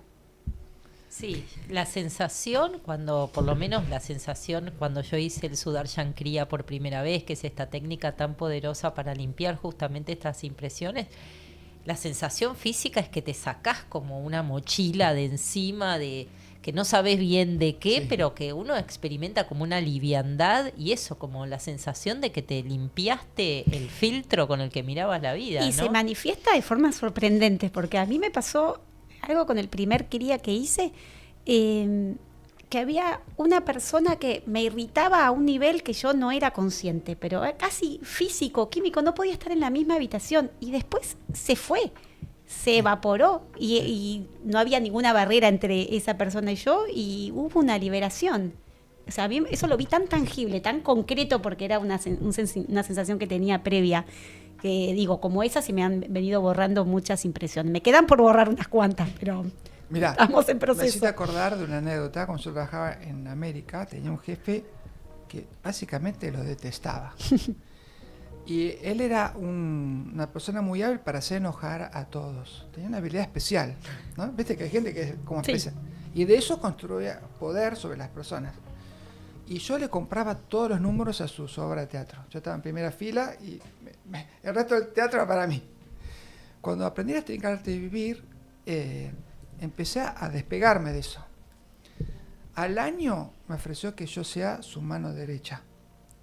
Sí, la sensación, por lo menos la sensación cuando yo hice el Sudarshan Kriya por primera vez, que es esta técnica tan poderosa para limpiar justamente estas impresiones, la sensación física es que te sacás como una mochila de encima, de que no sabes bien de qué, sí, pero que uno experimenta como una liviandad y eso, como la sensación de que te limpiaste el filtro con el que mirabas la vida, y ¿no? se manifiesta de forma sorprendente, porque a mí me pasó algo con el primer Kriya que hice, que había una persona que me irritaba a un nivel que yo no era consciente, pero casi físico, químico, no podía estar en la misma habitación y después se fue, se evaporó y no había ninguna barrera entre esa persona y yo y hubo una liberación. O sea, a mí eso lo vi tan tangible, tan concreto, porque era una sensación que tenía previa, que digo, como esa se me han venido borrando muchas impresiones. Me quedan por borrar unas cuantas, pero mirá, estamos en proceso. Me hiciste acordar de una anécdota. Cuando yo trabajaba en América, tenía un jefe que básicamente lo detestaba. Y él era una persona muy hábil para hacer enojar a todos. Tenía una habilidad especial, ¿no? Viste que hay gente que es como especial. Sí. Y de eso construía poder sobre las personas. Y yo le compraba todos los números a sus obras de teatro. Yo estaba en primera fila y el resto del teatro era para mí. Cuando aprendí a técnica arte de vivir, empecé a despegarme de eso. Al año me ofreció que yo sea su mano derecha.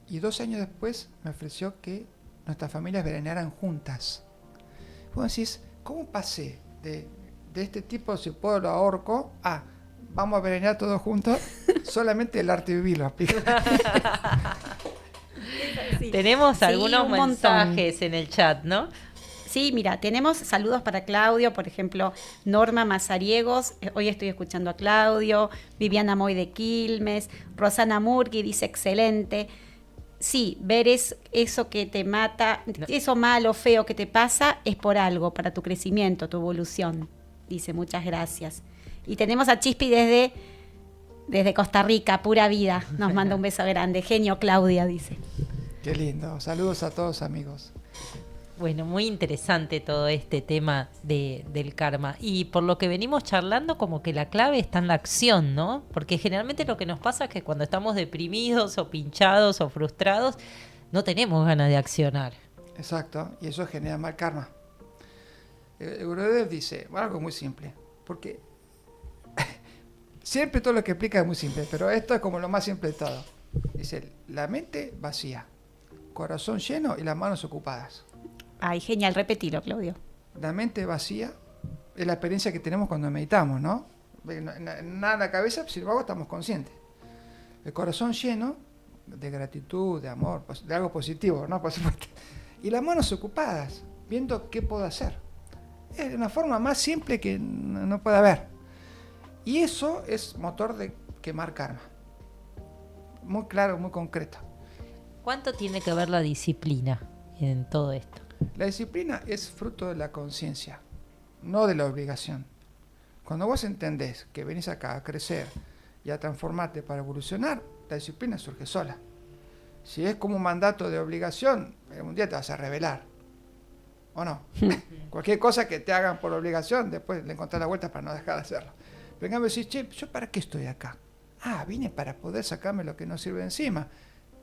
Y 2 años después me ofreció que nuestras familias veranearan juntas. Vos decís, ¿cómo pasé de este tipo, si puedo lo ahorco, a vamos a veranear todos juntos? Solamente el arte de vivir lo aplica. Sí. Tenemos algunos mensajes en el chat, ¿no? Sí, mira, tenemos saludos para Claudio, por ejemplo, Norma Mazariegos, hoy estoy escuchando a Claudio, Viviana Moy de Quilmes, Rosana Murgui dice excelente. Sí, ver eso que te mata, eso malo, feo que te pasa, es por algo, para tu crecimiento, tu evolución. Dice, muchas gracias. Y tenemos a Chispi desde Costa Rica, pura vida. Nos manda un beso grande. Genio Claudia, dice. Qué lindo. Saludos a todos, amigos. Bueno, muy interesante todo este tema del karma. Y por lo que venimos charlando, como que la clave está en la acción, ¿no? Porque generalmente lo que nos pasa es que cuando estamos deprimidos o pinchados o frustrados, no tenemos ganas de accionar. Exacto, y eso genera mal karma. Gurudev dice algo muy simple, porque siempre todo lo que explica es muy simple, pero esto es como lo más simple de todo. Dice, la mente vacía, corazón lleno y las manos ocupadas. Ay, genial, repetilo, Claudio. La mente vacía es la experiencia que tenemos cuando meditamos, ¿no? Nada en la cabeza, sin embargo estamos conscientes. El corazón lleno, de gratitud, de amor, de algo positivo, ¿no? Por supuesto. Y las manos ocupadas, viendo qué puedo hacer. Es una forma más simple que no puede haber. Y eso es motor de quemar karma. Muy claro, muy concreto. ¿Cuánto tiene que ver la disciplina en todo esto? La disciplina es fruto de la conciencia, no de la obligación. Cuando vos entendés que venís acá a crecer y a transformarte para evolucionar, la disciplina surge sola. Si es como un mandato de obligación, un día te vas a rebelar. ¿O no? Cualquier cosa que te hagan por obligación, después le encontrás la vuelta para no dejar de hacerlo. Pero en cambio decís, che, ¿yo para qué estoy acá? Ah, vine para poder sacarme lo que no sirve encima.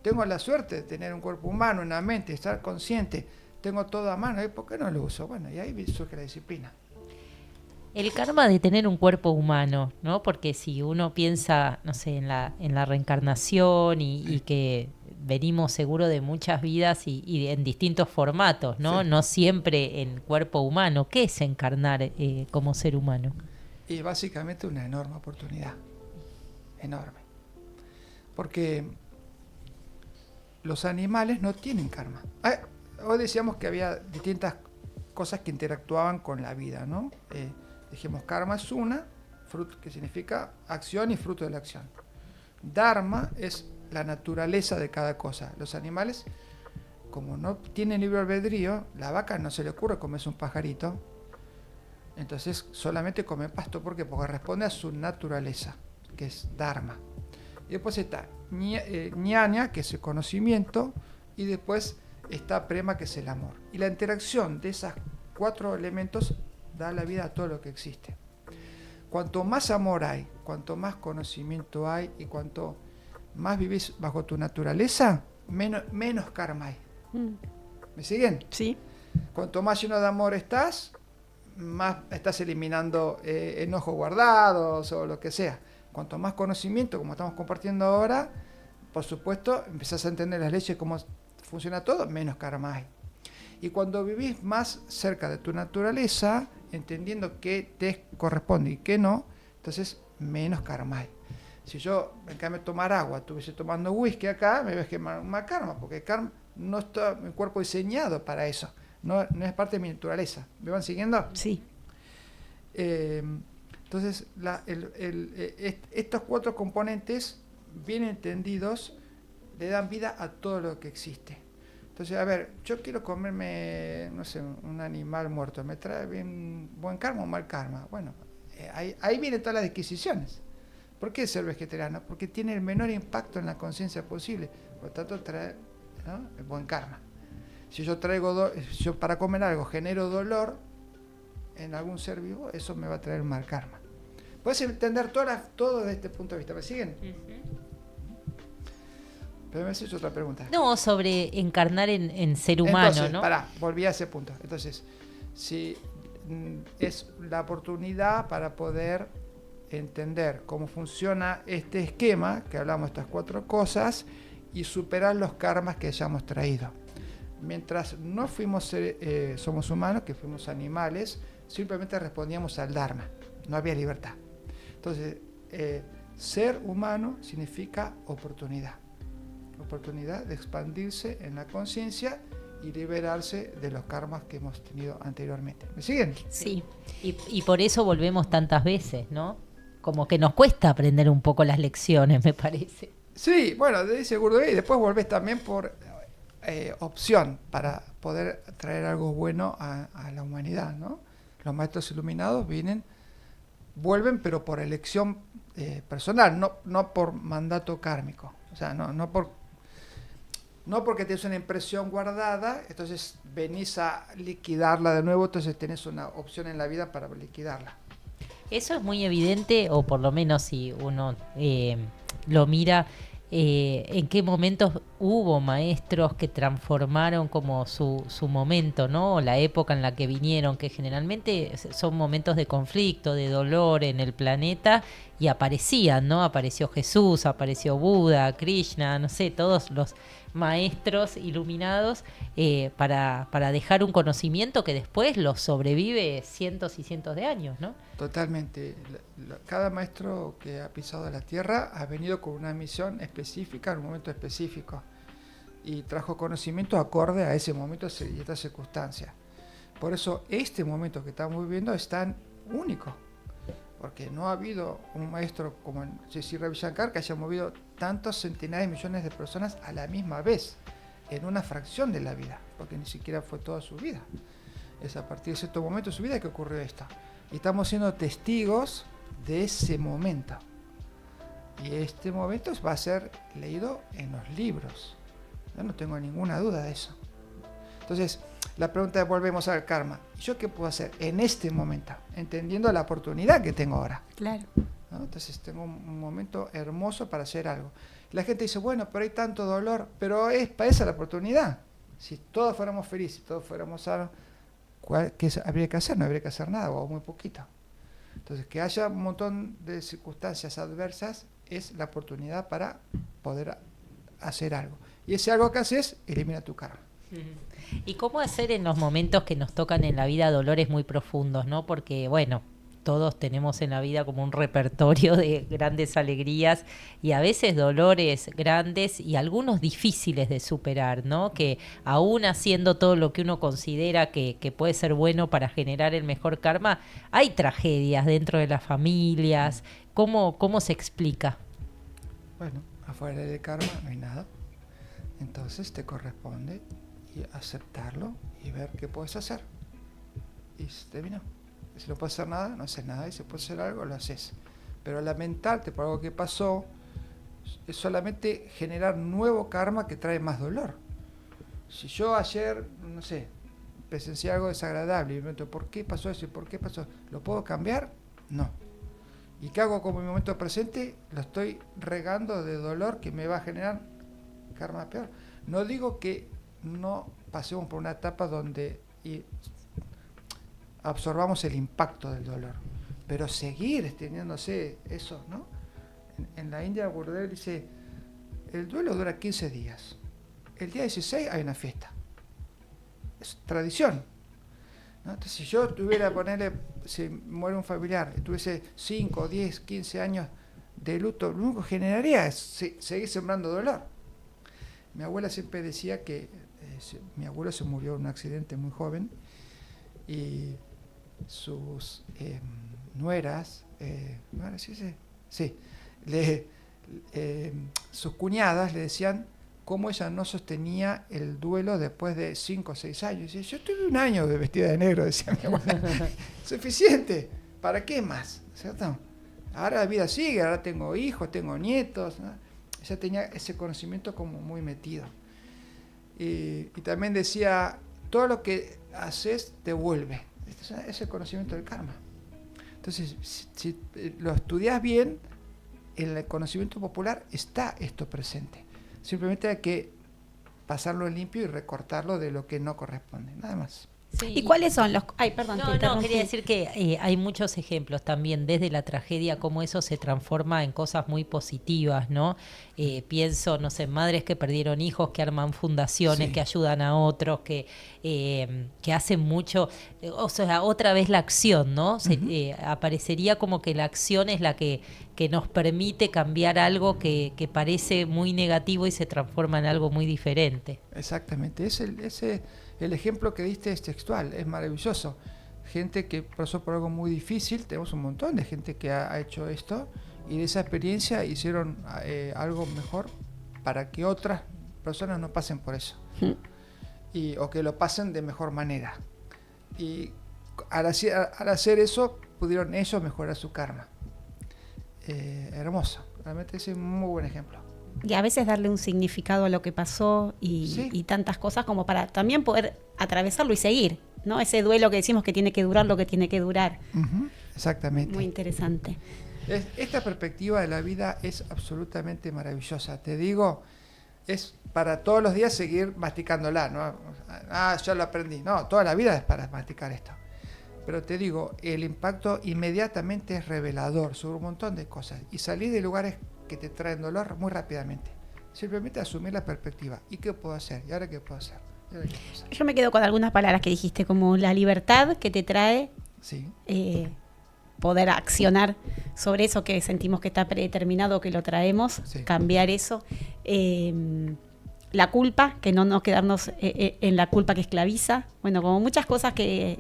Tengo la suerte de tener un cuerpo humano, una mente, estar consciente. Tengo todo a mano, ¿por qué no lo uso? Bueno, y ahí surge la disciplina. El karma de tener un cuerpo humano, ¿no? Porque si uno piensa, no sé, en la reencarnación y que venimos seguro de muchas vidas y en distintos formatos, ¿no? Sí. No siempre en cuerpo humano. ¿Qué es encarnar como ser humano? Y básicamente una enorme oportunidad. Enorme. Porque los animales no tienen karma. Hoy decíamos que había distintas cosas que interactuaban con la vida, ¿no? Dijimos, karma es una, fruto, que significa acción y fruto de la acción. Dharma es la naturaleza de cada cosa. Los animales, como no tienen libre albedrío, la vaca no se le ocurre comerse un pajarito, entonces solamente come pasto. ¿Por qué? Porque responde a su naturaleza, que es dharma. Y después está ñaña, que es el conocimiento, y después está prema, que es el amor. Y la interacción de esos 4 elementos da la vida a todo lo que existe. Cuanto más amor hay, cuanto más conocimiento hay y cuanto más vivís bajo tu naturaleza, menos karma hay. ¿Me siguen? Sí. Cuanto más lleno de amor estás, más estás eliminando enojos guardados o lo que sea. Cuanto más conocimiento, como estamos compartiendo ahora, por supuesto, empezás a entender las leyes, cómo funciona todo, menos karma hay. Y cuando vivís más cerca de tu naturaleza, entendiendo qué te corresponde y qué no, entonces menos karma hay. Si yo, en cambio de tomar agua, estuviese tomando whisky acá, me ves que más karma, porque karma no está mi cuerpo diseñado para eso. No es parte de mi naturaleza. ¿Me van siguiendo? Sí. Entonces, estos 4 componentes, bien entendidos, le dan vida a todo lo que existe. Entonces, a ver, yo quiero comerme, no sé, un animal muerto. ¿Me trae bien buen karma o mal karma? Bueno, ahí vienen todas las disquisiciones. ¿Por qué ser vegetariano? Porque tiene el menor impacto en la conciencia posible. Por lo tanto, trae, ¿no?, el buen karma. Si yo yo para comer algo genero dolor en algún ser vivo, eso me va a traer mal karma. Puedes entender todo desde este punto de vista. ¿Me siguen? Pero me haces otra pregunta. No, sobre encarnar en ser humano, entonces, ¿no? Volví a ese punto. Entonces, si es la oportunidad para poder entender cómo funciona este esquema, que hablamos de estas 4 cosas, y superar los karmas que hayamos traído. Mientras no somos humanos, que fuimos animales, simplemente respondíamos al Dharma, no había libertad. Entonces, ser humano significa oportunidad de expandirse en la conciencia y liberarse de los karmas que hemos tenido anteriormente. ¿Me siguen? Sí, y por eso volvemos tantas veces, ¿no? Como que nos cuesta aprender un poco las lecciones, me parece. Sí, bueno, dice Gurdjieff, y después volvés también por opción para poder traer algo bueno a la humanidad, ¿no? Los maestros iluminados vuelven, pero por elección personal, no por mandato kármico. O sea, no porque tienes una impresión guardada, entonces venís a liquidarla de nuevo, entonces tenés una opción en la vida para liquidarla. Eso es muy evidente, o por lo menos si uno lo mira, en qué momentos hubo maestros que transformaron como su momento, ¿no? O la época en la que vinieron, que generalmente son momentos de conflicto, de dolor en el planeta, y aparecían, ¿no? Apareció Jesús, apareció Buda, Krishna, no sé, todos los maestros iluminados para dejar un conocimiento que después los sobrevive cientos y cientos de años, ¿no? Totalmente. Cada maestro que ha pisado la tierra ha venido con una misión específica en un momento específico y trajo conocimiento acorde a ese momento y esta circunstancia. Por eso este momento que estamos viviendo es tan único, porque no ha habido un maestro como Sri Ravi Shankar que haya movido tantos centenares de millones de personas a la misma vez, en una fracción de la vida, porque ni siquiera fue toda su vida. Es a partir de cierto momento de su vida que ocurrió esto. Y estamos siendo testigos de ese momento. Y este momento va a ser leído en los libros. Yo no tengo ninguna duda de eso. Entonces, la pregunta es, volvemos al karma. ¿Yo qué puedo hacer en este momento? Entendiendo la oportunidad que tengo ahora. Claro. ¿No? Entonces tengo un momento hermoso para hacer algo. La gente dice, bueno, pero hay tanto dolor, pero es para esa la oportunidad. Si todos fuéramos felices, si todos fuéramos sanos, ¿qué habría que hacer? No habría que hacer nada o muy poquito. Entonces, que haya un montón de circunstancias adversas es la oportunidad para poder hacer algo. Y ese algo que haces, elimina tu karma. ¿Y cómo hacer en los momentos que nos tocan en la vida dolores muy profundos, ¿no? Porque, bueno, todos tenemos en la vida como un repertorio de grandes alegrías y a veces dolores grandes y algunos difíciles de superar, ¿no? Que aún haciendo todo lo que uno considera que puede ser bueno para generar el mejor karma, hay tragedias dentro de las familias. ¿Cómo se explica? Bueno, afuera del karma no hay nada. Entonces te corresponde aceptarlo y ver qué puedes hacer. Y se terminó. Si no puedes hacer nada, no haces nada. Y si puedes hacer algo, lo haces. Pero lamentarte por algo que pasó es solamente generar nuevo karma que trae más dolor. Si yo ayer, no sé, presencié algo desagradable y me pregunto, ¿por qué pasó eso y por qué pasó? ¿Lo puedo cambiar? No. ¿Y qué hago como en mi momento presente? Lo estoy regando de dolor que me va a generar karma peor. No digo que no pasemos por una etapa donde absorbamos el impacto del dolor, pero seguir extendiéndose eso, ¿no? En la India, Gurudev dice, el duelo dura 15 días. El día 16 hay una fiesta. Es tradición, ¿no? Entonces, si yo tuviera, ponerle, si muere un familiar, y tuviese 5, 10, 15 años de luto, lo único que generaría es seguir sembrando dolor. Mi abuela siempre decía que mi abuelo se murió en un accidente muy joven y sus nueras, sus cuñadas le decían cómo ella no sostenía el duelo después de 5 o 6 años. Y decía, yo estuve un año vestida de negro, decía mi abuela. Suficiente, ¿para qué más? ¿Cierto? Ahora la vida sigue, ahora tengo hijos, tengo nietos, ¿no? Ella tenía ese conocimiento como muy metido. Y también decía, todo lo que haces te vuelve. Este es el conocimiento del karma. Entonces, si lo estudias bien, en el conocimiento popular está esto presente. Simplemente hay que pasarlo en limpio y recortarlo de lo que no corresponde, nada más. Sí. ¿Y cuáles son los...? Ay, perdón, te interrumpí. Quería decir que hay muchos ejemplos también desde la tragedia, cómo eso se transforma en cosas muy positivas, ¿no? Pienso, no sé, madres que perdieron hijos, que arman fundaciones, sí, que ayudan a otros, que hacen mucho, o sea, otra vez la acción, ¿no? Aparecería como que la acción es la que nos permite cambiar algo que parece muy negativo y se transforma en algo muy diferente. Exactamente, el ejemplo que diste es textual, es maravilloso. Gente que pasó por algo muy difícil, tenemos un montón de gente que ha hecho esto y de esa experiencia hicieron algo mejor para que otras personas no pasen por eso. O que lo pasen de mejor manera. Y al hacer eso, pudieron ellos mejorar su karma. Hermoso, realmente es un muy buen ejemplo. Y a veces darle un significado a lo que pasó Sí. y tantas cosas como para también poder atravesarlo y seguir, ¿no? Ese duelo que decimos que tiene que durar lo que tiene que durar. Exactamente. Muy interesante. Esta perspectiva de la vida es absolutamente maravillosa. Te digo, es para todos los días seguir masticándola, ¿no? Ya lo aprendí. No, toda la vida es para masticar esto. Pero te digo, el impacto inmediatamente es revelador sobre un montón de cosas. Y salir de lugares que te traen dolor muy rápidamente. Simplemente asumir la perspectiva. ¿Y qué puedo hacer? ¿Y ahora qué puedo hacer? Yo me quedo con algunas palabras que dijiste, como la libertad que te trae Sí. poder accionar sobre eso que sentimos que está predeterminado, que lo traemos, Sí. cambiar eso. La culpa, que no quedarnos en la culpa que esclaviza. Bueno, como muchas cosas que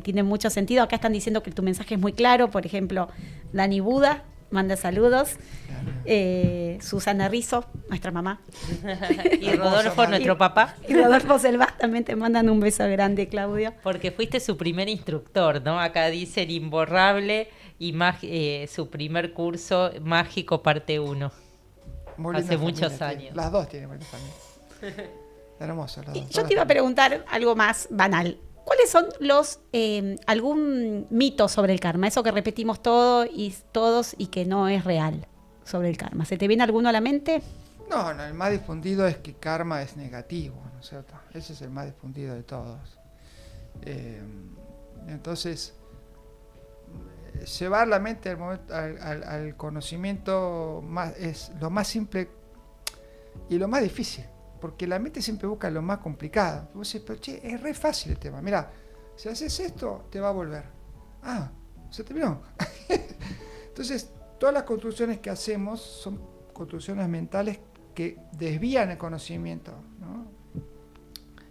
tienen mucho sentido. Acá están diciendo que tu mensaje es muy claro. Por ejemplo, Dani Buda manda saludos. Susana Rizzo, nuestra mamá. Y Rodolfo, nuestro papá. Y Rodolfo Selvás también te mandan un beso grande, Claudio. Porque fuiste su primer instructor, ¿no? Acá dice el imborrable y su primer curso mágico parte 1. Hace muchos años. Las dos tienen buena familia. Hermoso. Yo te iba a preguntar algo más banal. ¿Cuáles son algún mito sobre el karma? Eso que repetimos todos y que no es real sobre el karma. ¿Se te viene alguno a la mente? No, el más difundido es que karma es negativo, ¿no es cierto? Ese es el más difundido de todos. Entonces, llevar la mente al conocimiento es lo más simple y lo más difícil. Porque la mente siempre busca lo más complicado. Vos decís, pero che, es re fácil el tema. Mirá, si haces esto, te va a volver. Ah, se terminó. Entonces, todas las construcciones que hacemos son construcciones mentales que desvían el conocimiento, ¿no?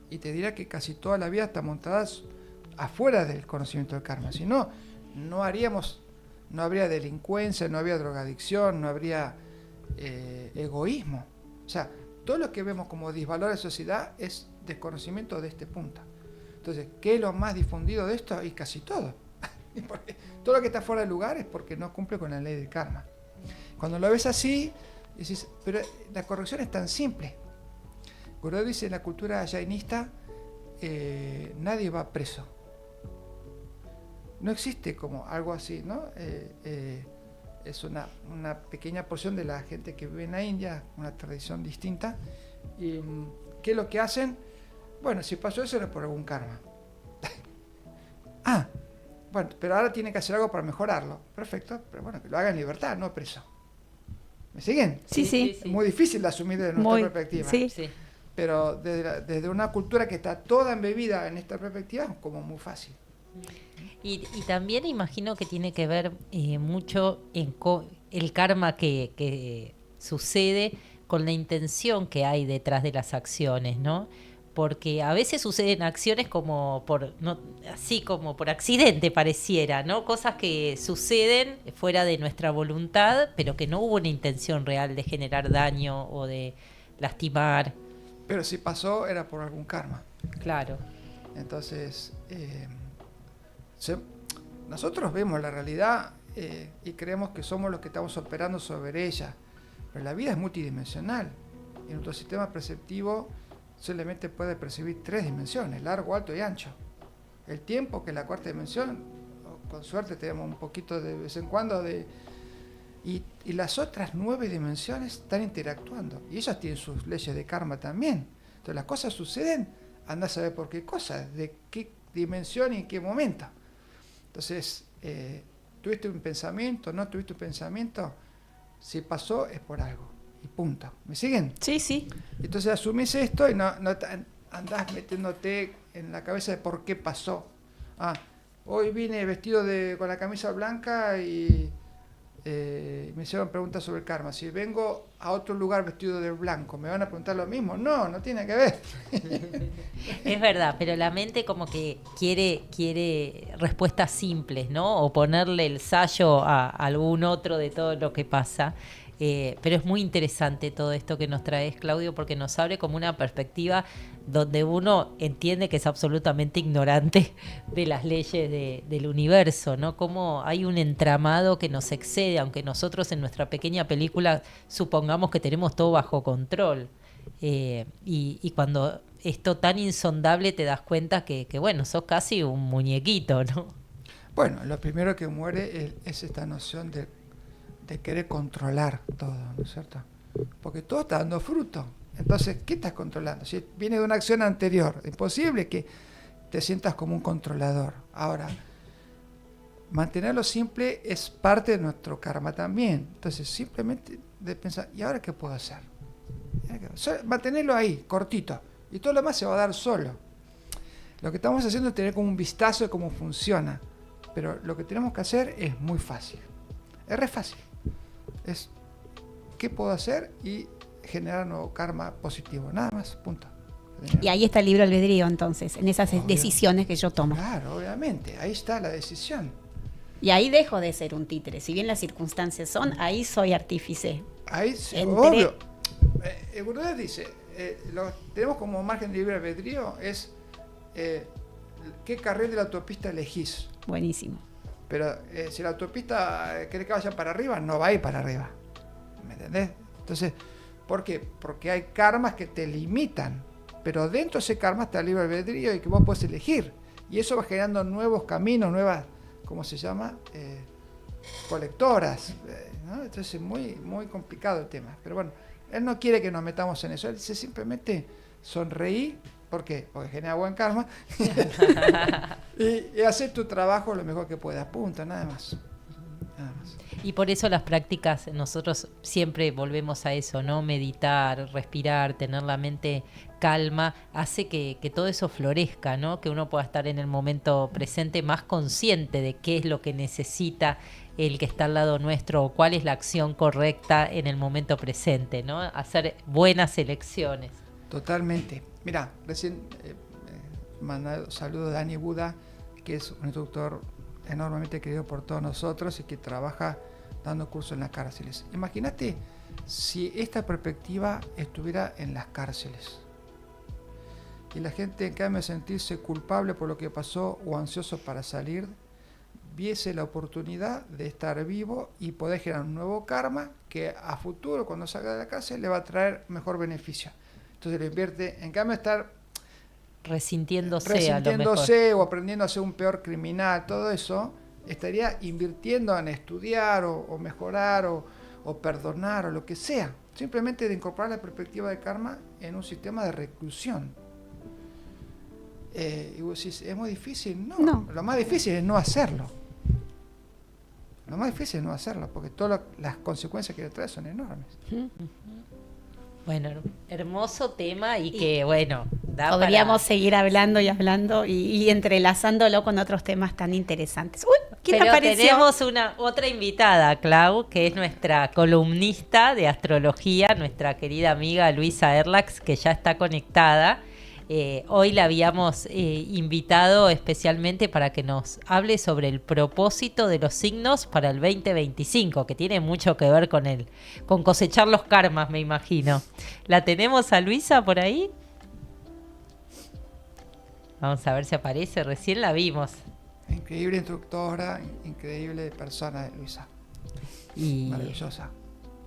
Y te dirá que casi toda la vida está montada afuera del conocimiento del karma. Si no, no habría delincuencia, no habría drogadicción, no habría egoísmo. O sea, todo lo que vemos como disvalor de sociedad es desconocimiento de este punto. Entonces, ¿qué es lo más difundido de esto? Y casi todo. Todo lo que está fuera de lugar es porque no cumple con la ley del karma. Cuando lo ves así, dices, pero la corrección es tan simple. Gurudev dice, en la cultura jainista, nadie va preso. No existe como algo así, ¿no? Es una pequeña porción de la gente que vive en la India, una tradición distinta. Y ¿qué es lo que hacen? Bueno, si pasó eso era por algún karma. Bueno, pero ahora tiene que hacer algo para mejorarlo. Perfecto, pero bueno, que lo haga en libertad, no preso. ¿Me siguen? Sí. Es muy difícil de asumir desde nuestra perspectiva. Sí. Pero desde una cultura que está toda embebida en esta perspectiva, es como muy fácil. Y también imagino que tiene que ver mucho en el karma que sucede con la intención que hay detrás de las acciones, ¿no? Porque a veces suceden acciones como así como por accidente pareciera, ¿no? Cosas que suceden fuera de nuestra voluntad, pero que no hubo una intención real de generar daño o de lastimar. Pero si pasó, era por algún karma. Claro. Entonces, nosotros vemos la realidad y creemos que somos los que estamos operando sobre ella, pero la vida es multidimensional y nuestro sistema perceptivo solamente puede percibir 3 dimensiones, largo, alto y ancho. El tiempo, que es la 4ª dimensión, con suerte tenemos un poquito de vez en cuando y las otras 9 dimensiones están interactuando y ellas tienen sus leyes de karma también. Entonces las cosas suceden, anda a saber por qué cosas, de qué dimensión y en qué momento. Entonces, ¿tuviste un pensamiento? ¿No tuviste un pensamiento? Si pasó, es por algo. Y punto. ¿Me siguen? Sí. Entonces asumís esto y no andás metiéndote en la cabeza de por qué pasó. Hoy vine vestido con la camisa blanca y me hicieron preguntas sobre el karma. Si vengo a otro lugar vestido de blanco, ¿me van a preguntar lo mismo? No tiene que ver. Es verdad, pero la mente como que quiere respuestas simples, ¿no? O ponerle el sallo a algún otro de todo lo que pasa. Pero es muy interesante todo esto que nos traes, Claudio, porque nos abre como una perspectiva donde uno entiende que es absolutamente ignorante de las leyes del universo, ¿no? Como hay un entramado que nos excede, aunque nosotros en nuestra pequeña película supongamos que tenemos todo bajo control. Y cuando esto tan insondable te das cuenta que bueno, sos casi un muñequito, ¿no? Bueno, lo primero que muere es esta noción de querer controlar todo, ¿no es cierto? Porque todo está dando fruto. Entonces, ¿qué estás controlando? Si viene de una acción anterior, es posible que te sientas como un controlador. Ahora, mantenerlo simple es parte de nuestro karma también. Entonces, simplemente de pensar, ¿y ahora qué puedo hacer? Mantenerlo ahí, cortito. Y todo lo demás se va a dar solo. Lo que estamos haciendo es tener como un vistazo de cómo funciona. Pero lo que tenemos que hacer es muy fácil. Es re fácil. Es qué puedo hacer y generar nuevo karma positivo. Nada más, punto. Y ahí está el libre albedrío, entonces, en esas Obvio. decisiones que yo tomo. Claro, obviamente. Ahí está la decisión. Y ahí dejo de ser un títere. Si bien las circunstancias son, ahí soy artífice. Ahí, Entre- obvio. Gurudev dice, lo que tenemos como margen de libre albedrío es qué carril de la autopista elegís. Buenísimo. Pero si la autopista querés que vaya para arriba, no va a ir para arriba. ¿Me entendés? Entonces, ¿por qué? Porque hay karmas que te limitan. Pero dentro de ese karma está el libre albedrío y que vos podés elegir. Y eso va generando nuevos caminos, nuevas, ¿cómo se llama? Colectoras. ¿No? Entonces es muy, muy complicado el tema. Pero bueno, él no quiere que nos metamos en eso. Él dice simplemente sonreí. ¿Por qué? Porque genera buen karma. y hacer tu trabajo lo mejor que puedas. Punto, nada más. Nada más. Y por eso las prácticas, nosotros siempre volvemos a eso, ¿no? Meditar, respirar, tener la mente calma, hace que todo eso florezca, ¿no? Que uno pueda estar en el momento presente más consciente de qué es lo que necesita el que está al lado nuestro o cuál es la acción correcta en el momento presente, ¿no? Hacer buenas elecciones. Totalmente. Mira, recién manda saludo a Dani Buda, que es un instructor enormemente querido por todos nosotros y que trabaja dando cursos en las cárceles. Imagínate si esta perspectiva estuviera en las cárceles y la gente, en cambio de sentirse culpable por lo que pasó o ansioso para salir, viese la oportunidad de estar vivo y poder generar un nuevo karma que a futuro, cuando salga de la cárcel, le va a traer mejor beneficio. Entonces lo invierte, en cambio de estar Resintiéndose a lo mejor. o aprendiendo a ser un peor criminal, todo eso, estaría invirtiendo en estudiar o mejorar o perdonar o lo que sea. Simplemente de incorporar la perspectiva de karma en un sistema de reclusión. Y vos decís, ¿es muy difícil? No. Lo más difícil es no hacerlo. Lo más difícil es no hacerlo, porque todas las consecuencias que le trae son enormes. Bueno, hermoso tema y que, bueno, podríamos seguir hablando y entrelazándolo con otros temas tan interesantes. ¡Uy! ¿Quién Pero apareció? tenemos otra invitada, Clau, que es nuestra columnista de astrología, nuestra querida amiga Luisa Erlax, que ya está conectada. Hoy la habíamos invitado especialmente para que nos hable sobre el propósito de los signos para el 2025, que tiene mucho que ver con cosechar los karmas, me imagino. ¿La tenemos a Luisa por ahí? Vamos a ver si aparece, recién la vimos. Increíble instructora, increíble persona, Luisa. Maravillosa.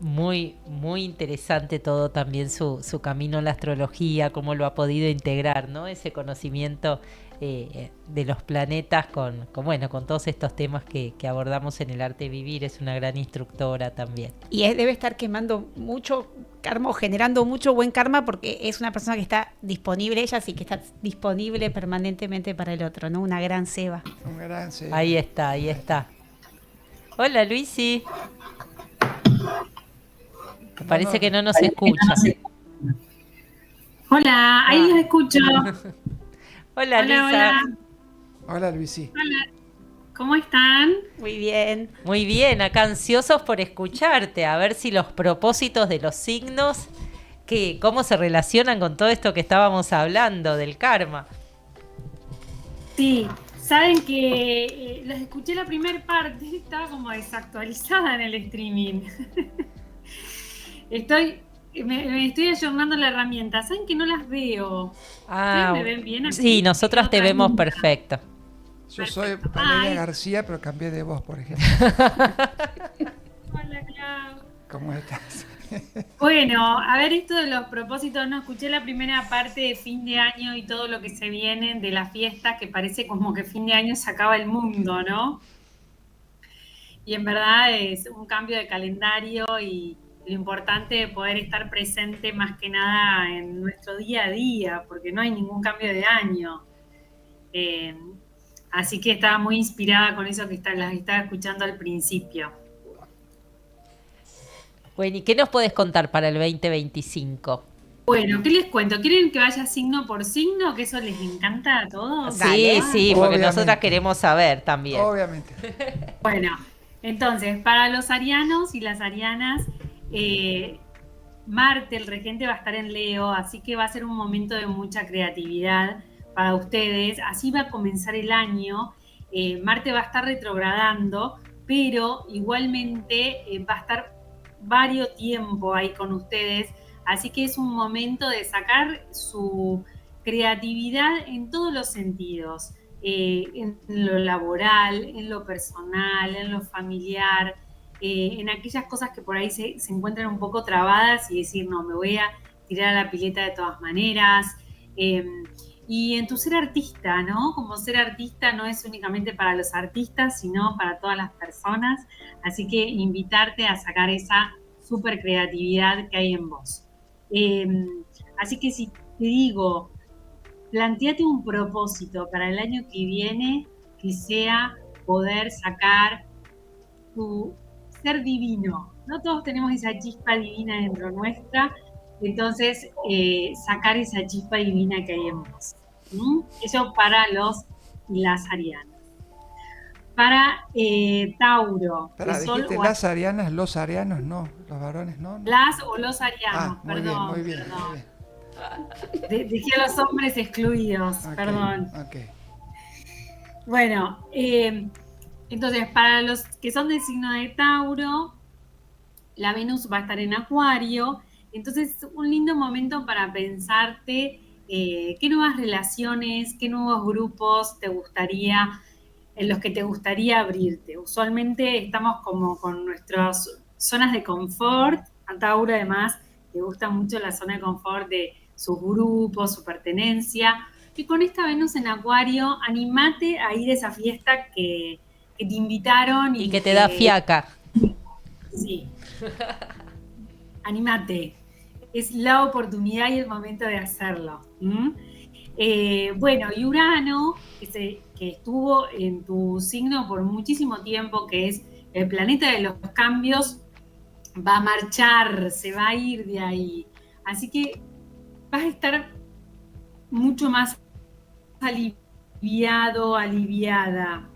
Muy, muy interesante todo también su camino en la astrología, cómo lo ha podido integrar, ¿no? Ese conocimiento de los planetas con todos estos temas que abordamos en el arte de vivir. Es una gran instructora también. Y debe estar quemando mucho karma o generando mucho buen karma porque es una persona que está disponible, ella sí que está disponible permanentemente para el otro, ¿no? Una gran ceba. Un gran ceba. Ahí está. Hola, Luisi. Parece que no nos escucha. Hola, ahí los escucho. Hola, Lisa. Hola, Luisi. Hola, ¿cómo están? Muy bien. Muy bien, acá ansiosos por escucharte, a ver si los propósitos de los signos, cómo se relacionan con todo esto que estábamos hablando del karma. Sí, saben que los escuché la primera parte, estaba como desactualizada en el streaming. Me estoy ayornando la herramienta. ¿Saben que no las veo? ¿Ustedes me ven bien aquí? Sí, nosotras te vemos perfecto. Yo soy Valeria García, pero cambié de voz, por ejemplo. Hola, Clau. ¿Cómo estás? Bueno, a ver, esto de los propósitos, no escuché la primera parte de fin de año y todo lo que se viene de la fiesta, que parece como que fin de año se acaba el mundo, ¿no? Y en verdad es un cambio de calendario y lo importante es poder estar presente más que nada en nuestro día a día, porque no hay ningún cambio de año. Así que estaba muy inspirada con eso que las estaba escuchando al principio. Bueno, ¿y qué nos puedes contar para el 2025? Bueno, ¿qué les cuento? ¿Quieren que vaya signo por signo? Que eso les encanta a todos. Sí, sí, porque Obviamente. nosotras queremos saber también. Obviamente. Bueno, entonces, para los arianos y las arianas, Marte, el regente, va a estar en Leo, así que va a ser un momento de mucha creatividad para ustedes. Así va a comenzar el año. Marte va a estar retrogradando, pero igualmente va a estar varios tiempo ahí con ustedes. Así que es un momento de sacar su creatividad en todos los sentidos, en lo laboral, en lo personal, en lo familiar, en aquellas cosas que por ahí se encuentran un poco trabadas y decir, no, me voy a tirar a la pileta de todas maneras. Y en tu ser artista, ¿no? Como ser artista no es únicamente para los artistas, sino para todas las personas. Así que invitarte a sacar esa súper creatividad que hay en vos. Así que si te digo, planteate un propósito para el año que viene que sea poder sacar tu ser divino. No todos tenemos esa chispa divina dentro nuestra, entonces sacar esa chispa divina que hay en vos. Eso para los y las arianas. Para Tauro. Dijiste las arianas, los arianos no, los varones no. Las o los arianos, muy perdón. Muy bien. Dejé a los hombres excluidos, perdón. Okay. Bueno, entonces para los que son del signo de Tauro, la Venus va a estar en Acuario, entonces es un lindo momento para pensarte qué nuevas relaciones, qué nuevos grupos te gustaría, en los que te gustaría abrirte. Usualmente estamos como con nuestras zonas de confort. A Tauro además le gusta mucho la zona de confort de sus grupos, su pertenencia. Y con esta Venus en Acuario, animate a ir a esa fiesta que te invitaron. Y que te da fiaca. Sí. Animate. Es la oportunidad y el momento de hacerlo. Bueno, y Urano, que estuvo en tu signo por muchísimo tiempo, que es el planeta de los cambios, va a marchar, se va a ir de ahí. Así que vas a estar mucho más aliviado, aliviada.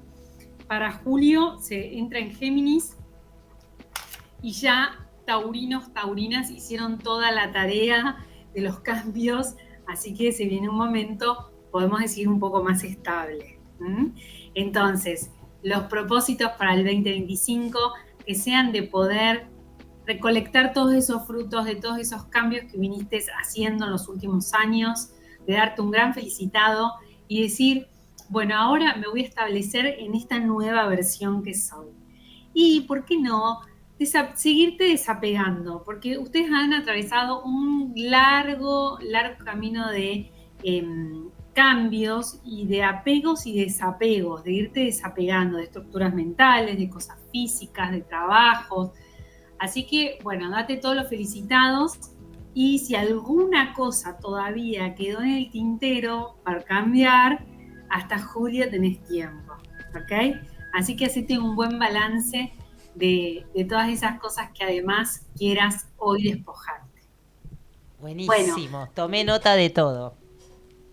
Para julio se entra en Géminis y ya taurinos, taurinas hicieron toda la tarea de los cambios, así que se viene un momento, podemos decir, un poco más estable. Entonces, los propósitos para el 2025 que sean de poder recolectar todos esos frutos de todos esos cambios que viniste haciendo en los últimos años, de darte un gran felicitado y decir, bueno, ahora me voy a establecer en esta nueva versión que soy. Y, ¿por qué no?, seguirte desapegando, porque ustedes han atravesado un largo camino de cambios y de apegos y desapegos, de irte desapegando de estructuras mentales, de cosas físicas, de trabajos. Así que, bueno, date todos los felicitados y si alguna cosa todavía quedó en el tintero para cambiar, hasta julio tenés tiempo, ¿ok? Así que hacete un buen balance de todas esas cosas que además quieras hoy despojarte. Buenísimo, bueno, tomé nota de todo.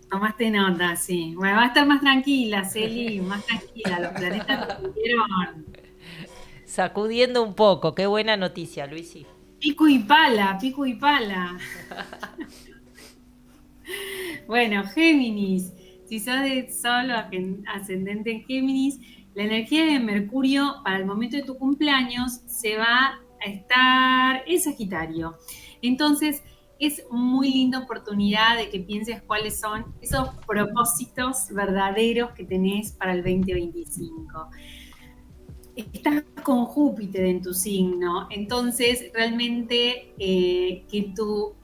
Tomaste nota, sí. Bueno, va a estar más tranquila, Celi, más tranquila. Los planetas tuvieron. Sacudiendo un poco, qué buena noticia, Luisi. Pico y pala, pico y pala. Bueno, Géminis. Si sos de Sol o ascendente en Géminis, la energía de Mercurio para el momento de tu cumpleaños se va a estar en Sagitario. Entonces, es muy linda oportunidad de que pienses cuáles son esos propósitos verdaderos que tenés para el 2025. Estás con Júpiter en tu signo, entonces realmente que tu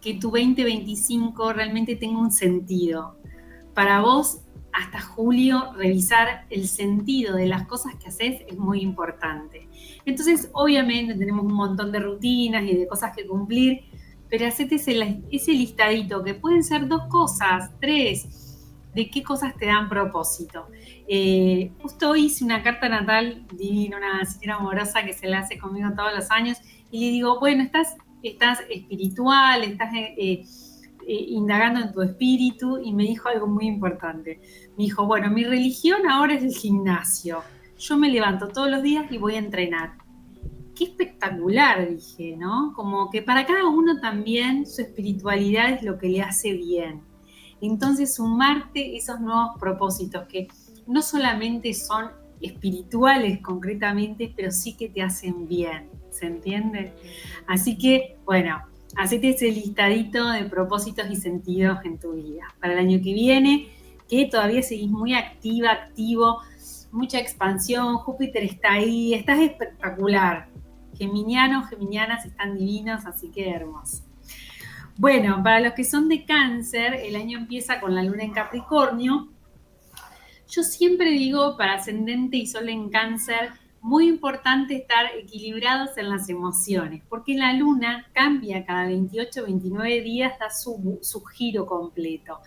2025 realmente tenga un sentido. Para vos, hasta julio, revisar el sentido de las cosas que haces es muy importante. Entonces, obviamente tenemos un montón de rutinas y de cosas que cumplir, pero hacete ese listadito, que pueden ser 2 cosas, 3. de qué cosas te dan propósito. Justo hoy hice una carta natal divina, una señora amorosa que se la hace conmigo todos los años, y le digo, bueno, estás espiritual, estás indagando en tu espíritu, y me dijo algo muy importante. Me dijo, bueno, mi religión ahora es el gimnasio. Yo me levanto todos los días y voy a entrenar. Qué espectacular, dije, ¿no? Como que para cada uno también su espiritualidad es lo que le hace bien. Entonces, sumarte esos nuevos propósitos que no solamente son espirituales concretamente, pero sí que te hacen bien, ¿se entiende? Así que, bueno, hacete ese listadito de propósitos y sentidos en tu vida. Para el año que viene, que todavía seguís muy activa, activo, mucha expansión, Júpiter está ahí, estás espectacular. Geminianos, geminianas están divinos, así que hermoso. Bueno, para los que son de Cáncer, el año empieza con la luna en Capricornio. Yo siempre digo, para ascendente y sol en Cáncer, muy importante estar equilibrados en las emociones, porque la luna cambia cada 28, 29 días, da su giro completo.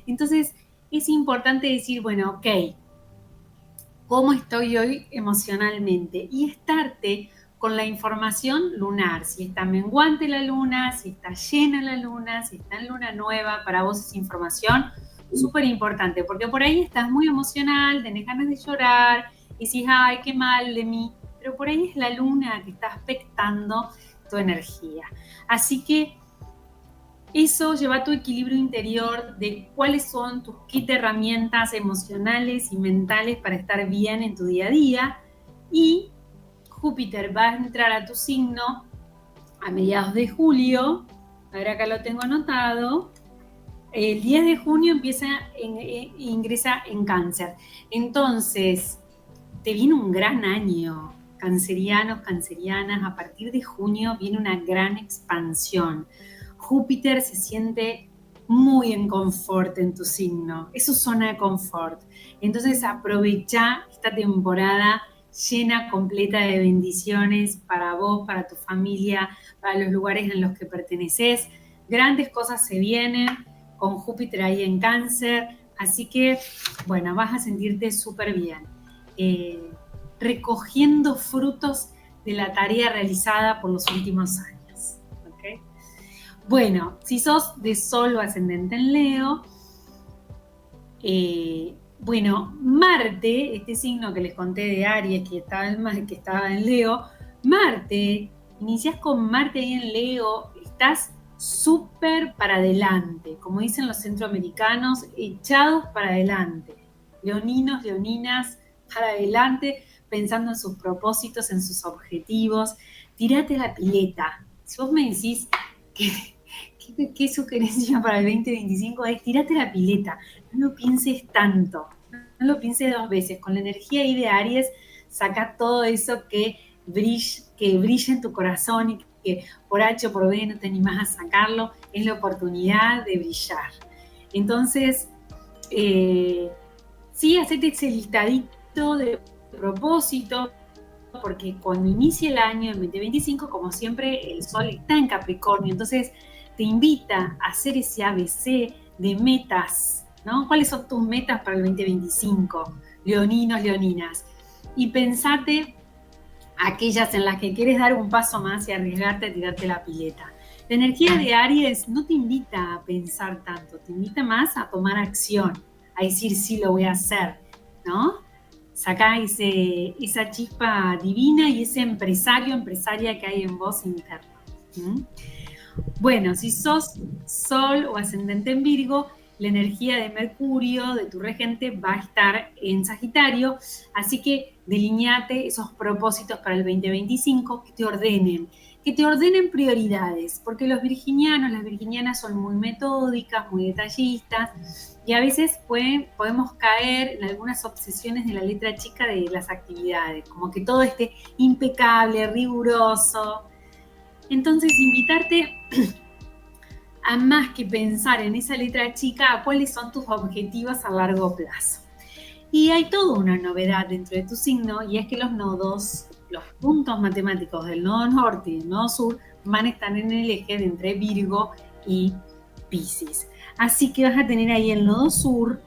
Entonces, es importante decir, bueno, ok, ¿cómo estoy hoy emocionalmente? Y estarte con la información lunar, si está menguante la luna, si está llena la luna, si está en luna nueva, para vos es información súper importante, porque por ahí estás muy emocional, tenés ganas de llorar, y decís, ay, qué mal de mí, pero por ahí es la luna que está aspectando tu energía. Así que eso lleva tu equilibrio interior de cuáles son tus kit de herramientas emocionales y mentales para estar bien en tu día a día. Y Júpiter va a entrar a tu signo a mediados de julio. A ver, acá lo tengo anotado. El 10 de junio ingresa en Cáncer. Entonces, te viene un gran año, cancerianos, cancerianas. A partir de junio viene una gran expansión. Júpiter se siente muy en confort en tu signo, es su zona de confort. Entonces aprovecha esta temporada llena, completa de bendiciones para vos, para tu familia, para los lugares en los que perteneces. Grandes cosas se vienen con Júpiter ahí en Cáncer, así que, bueno, vas a sentirte súper bien. Recogiendo frutos de la tarea realizada por los últimos años. ¿Okay? Bueno, si sos de Sol o ascendente en Leo, bueno, Marte, este signo que les conté de Aries, que estaba en Leo, Marte, iniciás con Marte ahí en Leo, estás súper para adelante, como dicen los centroamericanos, echados para adelante. Leoninos, leoninas, para adelante, pensando en sus propósitos, en sus objetivos. Tirate a la pileta. Si vos me decís ¿qué sugerencia para el 2025 es? Tirate a la pileta, no lo pienses tanto, no lo pienses dos veces. Con la energía ahí de Aries, saca todo eso que brilla en tu corazón y que por H o por B no te animás a sacarlo, es la oportunidad de brillar. Entonces, sí, hacete ese listadito de propósitos, porque cuando inicia el año, el 2025, como siempre, el Sol está en Capricornio, entonces te invita a hacer ese ABC de metas, ¿no? ¿Cuáles son tus metas para el 2025? Leoninos, leoninas. Y pensate aquellas en las que quieres dar un paso más y arriesgarte a tirarte la pileta. La energía de Aries no te invita a pensar tanto, te invita más a tomar acción, a decir sí lo voy a hacer, ¿no? Sacá esa chispa divina y ese empresaria que hay en vos interno. Bueno, si sos Sol o ascendente en Virgo, la energía de Mercurio, de tu regente, va a estar en Sagitario, así que delineate esos propósitos para el 2025 que te ordenen prioridades, porque los virginianos, las virginianas son muy metódicas, muy detallistas, y a veces podemos caer en algunas obsesiones de la letra chica de las actividades, como que todo esté impecable, riguroso. Entonces, invitarte a más que pensar en esa letra chica, a cuáles son tus objetivos a largo plazo. Y hay toda una novedad dentro de tu signo, y es que los nodos, los puntos matemáticos del nodo norte y del nodo sur, van a estar en el eje de entre Virgo y Piscis. Así que vas a tener ahí el nodo sur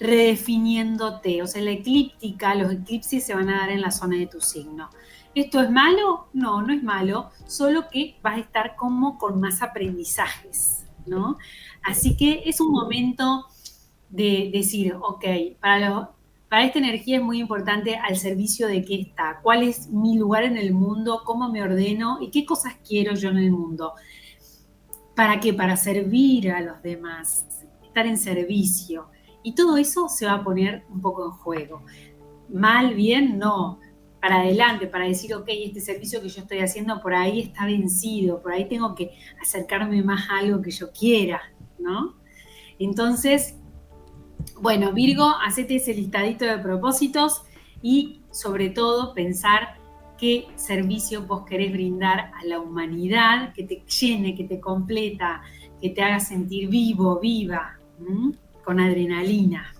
redefiniéndote. O sea, la eclíptica, los eclipses se van a dar en la zona de tu signo. ¿Esto es malo? No, no es malo, solo que vas a estar como con más aprendizajes, ¿no? Así que es un momento de decir, ok, para esta energía es muy importante al servicio de qué está, cuál es mi lugar en el mundo, cómo me ordeno y qué cosas quiero yo en el mundo. ¿Para qué? Para servir a los demás, estar en servicio. Y todo eso se va a poner un poco en juego. Mal, bien, no. Para adelante, para decir, ok, este servicio que yo estoy haciendo por ahí está vencido, por ahí tengo que acercarme más a algo que yo quiera, ¿no? Entonces, bueno, Virgo, hacete ese listadito de propósitos y sobre todo pensar qué servicio vos querés brindar a la humanidad, que te llene, que te completa, que te haga sentir vivo, viva, con adrenalina.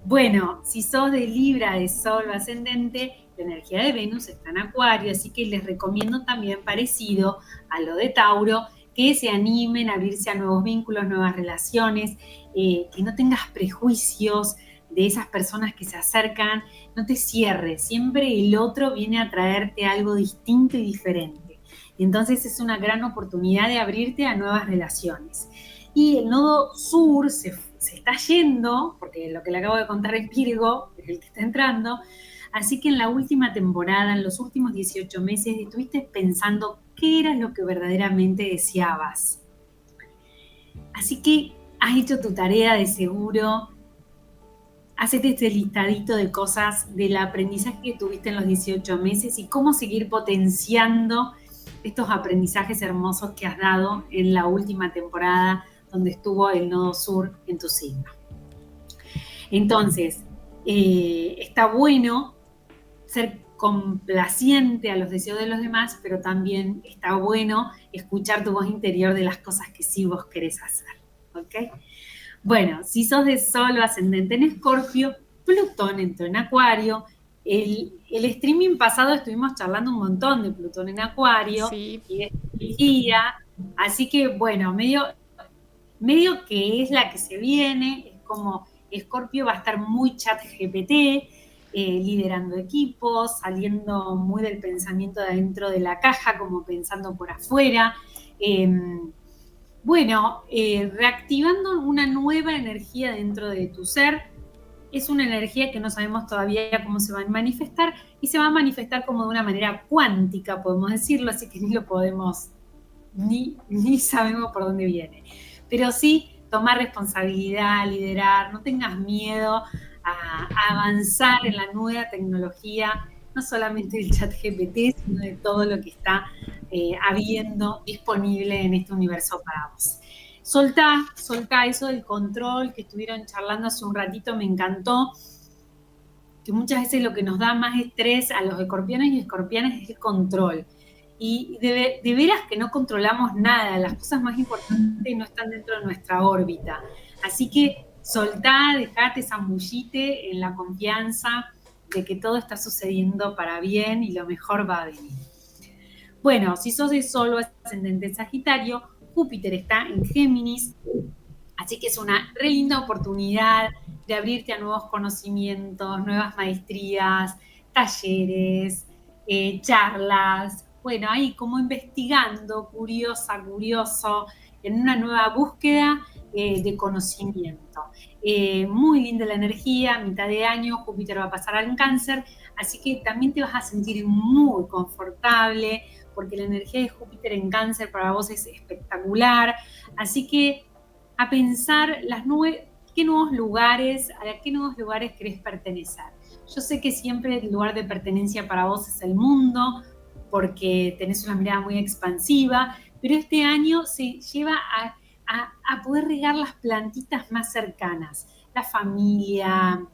Bueno, si sos de Libra, de Sol o ascendente, la energía de Venus está en Acuario, así que les recomiendo también, parecido a lo de Tauro, que se animen a abrirse a nuevos vínculos, nuevas relaciones, que no tengas prejuicios de esas personas que se acercan, no te cierres, siempre el otro viene a traerte algo distinto y diferente. Entonces es una gran oportunidad de abrirte a nuevas relaciones. Y el nodo sur se está yendo, porque lo que le acabo de contar es Virgo, es el que está entrando, así que en la última temporada, en los últimos 18 meses, estuviste pensando qué era lo que verdaderamente deseabas. Así que has hecho tu tarea de seguro, hacete este listadito de cosas del aprendizaje que tuviste en los 18 meses y cómo seguir potenciando estos aprendizajes hermosos que has dado en la última temporada donde estuvo el nodo sur en tu signo. Entonces, está bueno ser complaciente a los deseos de los demás, pero también está bueno escuchar tu voz interior de las cosas que sí vos querés hacer, ¿ok? Bueno, si sos de Sol o ascendente en Escorpio, Plutón entró en Acuario. El streaming pasado estuvimos charlando un montón de Plutón en Acuario, Sí. Y de esta energía, así que bueno, medio que es la que se viene, es como Escorpio va a estar muy chat GPT, liderando equipos, saliendo muy del pensamiento de adentro de la caja, como pensando por afuera. Reactivando una nueva energía dentro de tu ser. Es una energía que no sabemos todavía cómo se va a manifestar y se va a manifestar como de una manera cuántica, podemos decirlo, así que ni sabemos por dónde viene. Pero sí, tomar responsabilidad, liderar, no tengas miedo a avanzar en la nueva tecnología, no solamente del chat GPT, sino de todo lo que está habiendo disponible en este universo para vos. Soltá eso del control que estuvieron charlando hace un ratito, me encantó, que muchas veces lo que nos da más estrés a los escorpiones y escorpianas es el control. Y de veras que no controlamos nada, las cosas más importantes no están dentro de nuestra órbita. Así que soltá, dejate, zambullite en la confianza de que todo está sucediendo para bien y lo mejor va a venir. Bueno, si sos de Sol o ascendente Sagitario, Júpiter está en Géminis, así que es una re linda oportunidad de abrirte a nuevos conocimientos, nuevas maestrías, talleres, charlas. Bueno, ahí como investigando, curioso, en una nueva búsqueda de conocimiento. Muy linda la energía, mitad de año, Júpiter va a pasar al Cáncer, así que también te vas a sentir muy confortable, porque la energía de Júpiter en Cáncer para vos es espectacular. Así que a pensar a qué nuevos lugares querés pertenecer. Yo sé que siempre el lugar de pertenencia para vos es el mundo, porque tenés una mirada muy expansiva, pero este año se lleva a poder regar las plantitas más cercanas, la familia,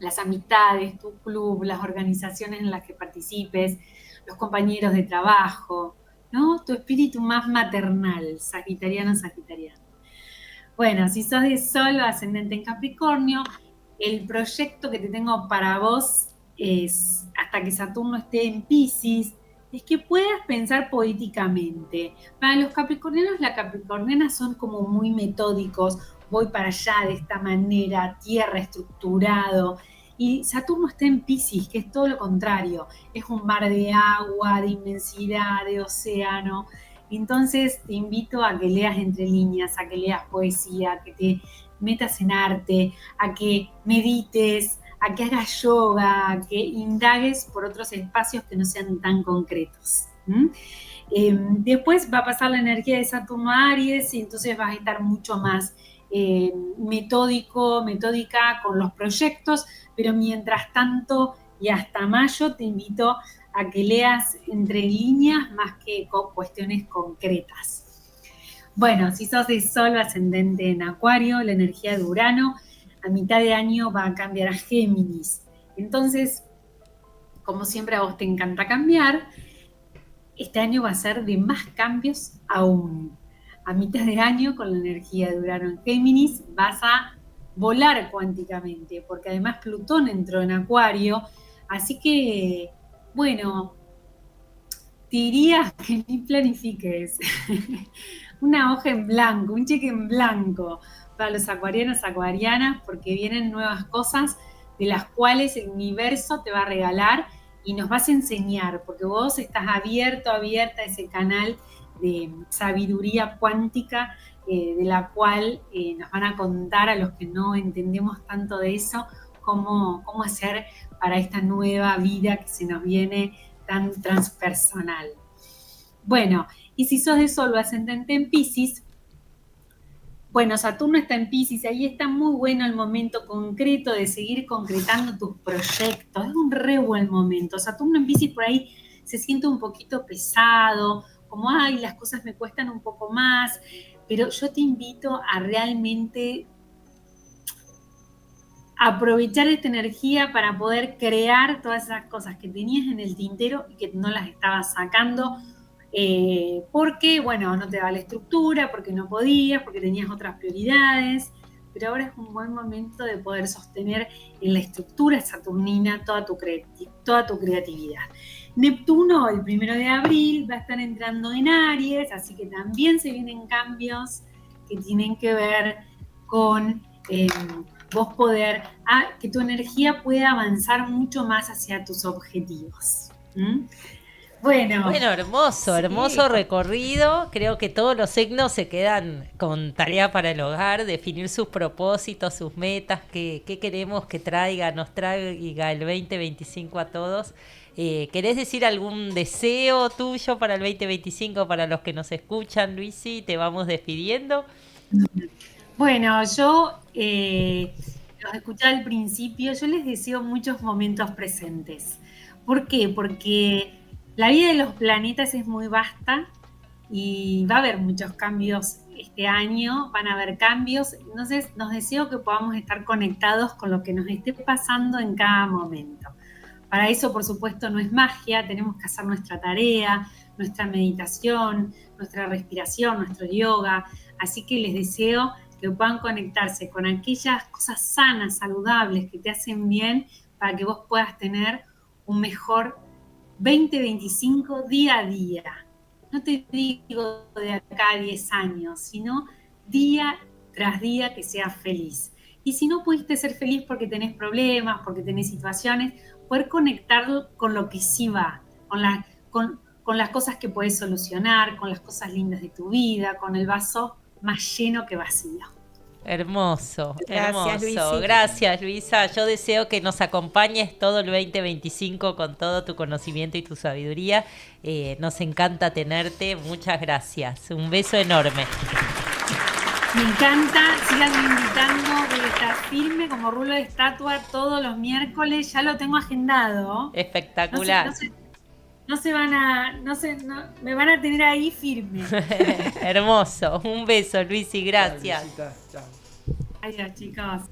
las amistades, tu club, las organizaciones en las que participes, los compañeros de trabajo, ¿no? Tu espíritu más maternal, sagitariano. Bueno, si sos de Sol o ascendente en Capricornio, el proyecto que te tengo para vos es, hasta que Saturno esté en Piscis, es que puedas pensar poéticamente. Para los capricornianos, las capricornianas son como muy metódicos, voy para allá de esta manera, tierra, estructurado. Y Saturno está en Piscis, que es todo lo contrario, es un mar de agua, de inmensidad, de océano. Entonces te invito a que leas entre líneas, a que leas poesía, a que te metas en arte, a que medites, a que hagas yoga, a que indagues por otros espacios que no sean tan concretos. Después va a pasar la energía de Saturno a Aries y entonces vas a estar mucho más metódica con los proyectos, pero mientras tanto y hasta mayo te invito a que leas entre líneas más que con cuestiones concretas. Bueno, si sos de Sol ascendente en Acuario, la energía de Urano a mitad de año va a cambiar a Géminis. Entonces, como siempre a vos te encanta cambiar, este año va a ser de más cambios aún. A mitad de año, con la energía de Urano en Géminis, vas a volar cuánticamente, porque además Plutón entró en Acuario, así que, bueno, te diría que ni planifiques. Una hoja en blanco, un cheque en blanco para los acuarianos, acuarianas, porque vienen nuevas cosas de las cuales el universo te va a regalar y nos vas a enseñar, porque vos estás abierta a ese canal de sabiduría cuántica, de la cual nos van a contar a los que no entendemos tanto de eso, cómo hacer para esta nueva vida que se nos viene tan transpersonal. Bueno, y si sos de Sol o ascendente en Piscis, bueno, Saturno está en Piscis, ahí está muy bueno el momento concreto de seguir concretando tus proyectos, es un re buen momento. Saturno en Piscis por ahí se siente un poquito pesado, como, ay, las cosas me cuestan un poco más, pero yo te invito a realmente aprovechar esta energía para poder crear todas esas cosas que tenías en el tintero y que no las estabas sacando, porque, bueno, no te daba la estructura, porque no podías, porque tenías otras prioridades, pero ahora es un buen momento de poder sostener en la estructura saturnina toda tu creatividad. Neptuno, el 1 de abril, va a estar entrando en Aries, así que también se vienen cambios que tienen que ver con vos poder, que tu energía pueda avanzar mucho más hacia tus objetivos. Bueno, hermoso, Sí. hermoso recorrido. Creo que todos los signos se quedan con tarea para el hogar, definir sus propósitos, sus metas, qué queremos que nos traiga el 2025 a todos. ¿Querés decir algún deseo tuyo para el 2025 para los que nos escuchan, Luisi? Te vamos despidiendo. Bueno, yo los escuché al principio, yo les deseo muchos momentos presentes. ¿Por qué? Porque la vida de los planetas es muy vasta y va a haber muchos cambios este año, van a haber cambios, entonces nos deseo que podamos estar conectados con lo que nos esté pasando en cada momento. Para eso, por supuesto, no es magia, tenemos que hacer nuestra tarea, nuestra meditación, nuestra respiración, nuestro yoga, así que les deseo que puedan conectarse con aquellas cosas sanas, saludables, que te hacen bien para que vos puedas tener un mejor 2025 día a día. No te digo de acá a 10 años, sino día tras día que seas feliz. Y si no pudiste ser feliz porque tenés problemas, porque tenés situaciones, poder conectarlo con lo que sí va, con las cosas que puedes solucionar, con las cosas lindas de tu vida, con el vaso más lleno que vacío. Hermoso, Gracias, hermoso. Luisi. Gracias, Luisa. Yo deseo que nos acompañes todo el 2025 con todo tu conocimiento y tu sabiduría. Nos encanta tenerte. Muchas gracias. Un beso enorme. Me encanta, sigan invitando, voy a estar firme como rulo de estatua todos los miércoles, ya lo tengo agendado. Espectacular. Me van a tener ahí firme. Hermoso. Un beso, Luisi. Gracias. Chao. Adiós, chicos.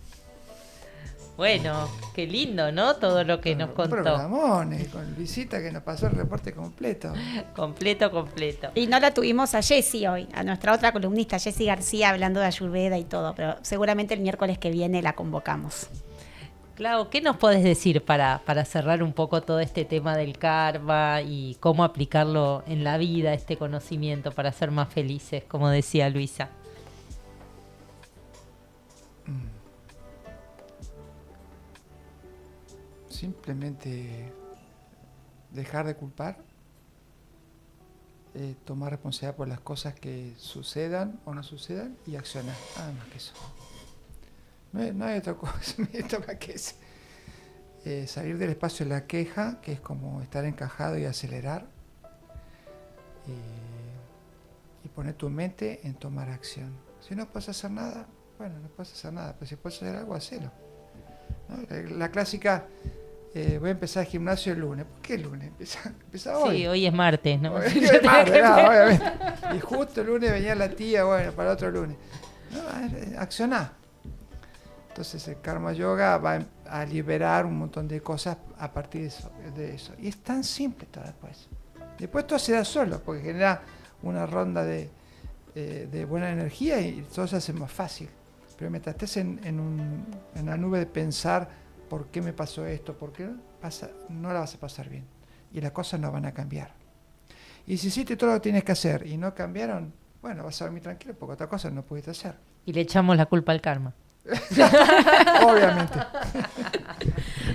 Bueno, qué lindo, ¿no? Todo lo que nos contó. Programones, con Luisita que nos pasó el reporte completo. Completo. Y no la tuvimos a Jessie hoy, a nuestra otra columnista, Jessie García, hablando de Ayurveda y todo, pero seguramente el miércoles que viene la convocamos. Clau, ¿qué nos podés decir para cerrar un poco todo este tema del karma y cómo aplicarlo en la vida, este conocimiento, para ser más felices, como decía Luisa? Simplemente dejar de culpar, tomar responsabilidad por las cosas que sucedan o no sucedan y accionar, nada más que eso. No hay otra cosa más que eso. Salir del espacio de la queja, que es como estar encajado y acelerar, y poner tu mente en tomar acción. Si no puedes hacer nada, bueno, no puedes hacer nada, pero si puedes hacer algo, hacelo, ¿no? La clásica, voy a empezar el gimnasio el lunes. ¿Por qué el lunes? Empieza hoy. Sí, hoy es martes, ¿no? Hoy es martes, no, obviamente. Y justo el lunes venía la tía, bueno, para otro lunes. No, accioná. Entonces el Karma Yoga va a liberar un montón de cosas a partir de eso. Y es tan simple todo después. Después todo se da solo, porque genera una ronda de buena energía y todo se hace más fácil. Pero mientras estés en la nube de pensar por qué me pasó esto, por qué no la vas a pasar bien. Y las cosas no van a cambiar. Y si hiciste todo lo que tienes que hacer y no cambiaron, bueno, vas a dormir tranquilo porque otra cosa no pudiste hacer. Y le echamos la culpa al karma. Obviamente.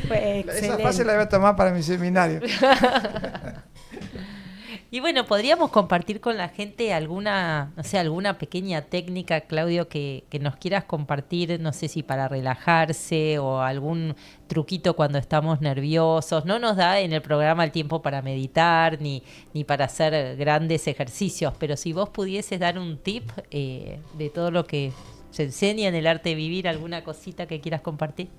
Pues Esa fase la voy a tomar para mi seminario. Y bueno, podríamos compartir con la gente alguna pequeña técnica, Claudio, que nos quieras compartir, no sé si para relajarse o algún truquito cuando estamos nerviosos. No nos da en el programa el tiempo para meditar ni para hacer grandes ejercicios, pero si vos pudieses dar un tip de todo lo que se enseña en el arte de vivir, alguna cosita que quieras compartir.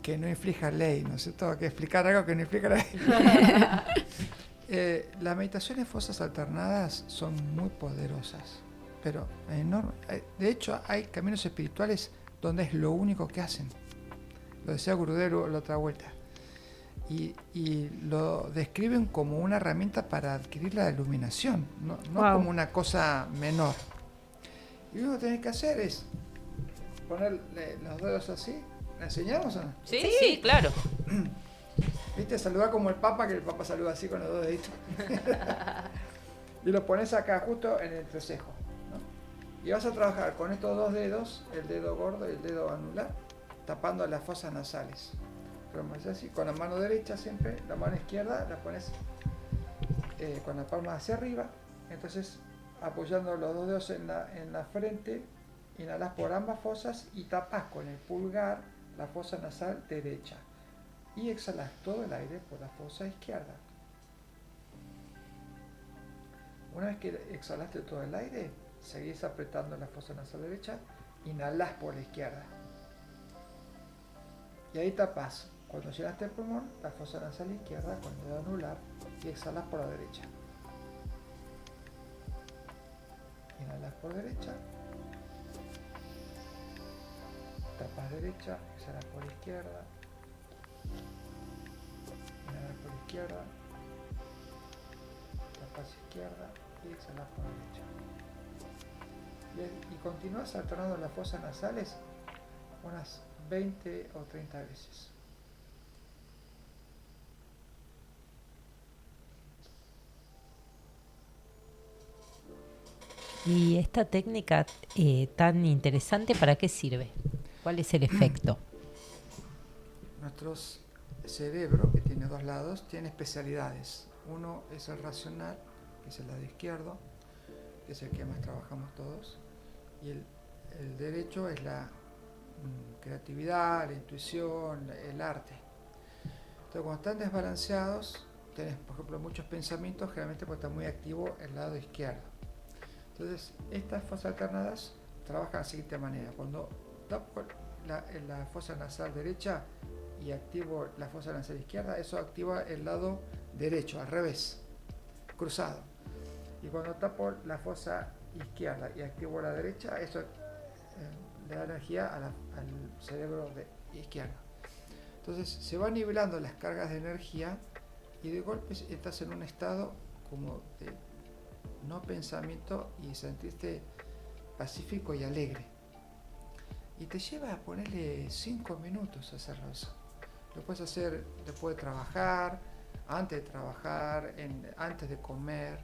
Que no inflija ley, ¿no es cierto? Hay que explicar algo que no inflija ley. Las meditaciones fosas alternadas son muy poderosas, pero enorme. De hecho, hay caminos espirituales donde es lo único que hacen. Lo decía Gurudev la otra vuelta. Y lo describen como una herramienta para adquirir la iluminación, no como una cosa menor. Y lo que tenés que hacer es ponerle los dedos así. ¿La enseñamos o no? Sí, claro. ¿Viste? Saludar como el Papa, que el Papa saluda así con los dos deditos. Y lo pones acá, justo en el entrecejo, ¿no? Y vas a trabajar con estos dos dedos, el dedo gordo y el dedo anular, tapando las fosas nasales. Pero así, con la mano derecha siempre, la mano izquierda la pones con la palma hacia arriba. Entonces, apoyando los dos dedos en la frente, inhalas por ambas fosas y tapas con el pulgar la fosa nasal derecha y exhalas todo el aire por la fosa izquierda. Una vez que exhalaste todo el aire, seguís apretando la fosa nasal derecha, inhalas por la izquierda y ahí tapas, cuando llenaste el pulmón, la fosa nasal izquierda con el dedo anular y exhalas por la derecha. Inhalas por derecha, tapas derecha, exhalas por izquierda, inhalas por izquierda, tapas izquierda y exhalas por derecha. Y continúas alternando las fosas nasales unas 20 o 30 veces. ¿Y esta técnica tan interesante para qué sirve? ¿Cuál es el efecto? Nuestro cerebro, que tiene dos lados, tiene especialidades. Uno es el racional, que es el lado izquierdo, que es el que más trabajamos todos, y el derecho es la creatividad, la intuición, el arte. Entonces, cuando están desbalanceados, tenés, por ejemplo, muchos pensamientos, generalmente porque está muy activo el lado izquierdo. Entonces, estas fosas alternadas trabajan de la siguiente manera. Cuando tapo la fosa nasal derecha y activo la fosa nasal izquierda, eso activa el lado derecho, al revés, cruzado. Y cuando tapo la fosa izquierda y activo la derecha, eso le da energía al cerebro izquierdo. Entonces se van nivelando las cargas de energía y de golpe estás en un estado como de no pensamiento y sentirte pacífico y alegre. Y te lleva a ponerle 5 minutos a hacerlo eso. Lo puedes hacer después de trabajar, antes de trabajar, antes de comer,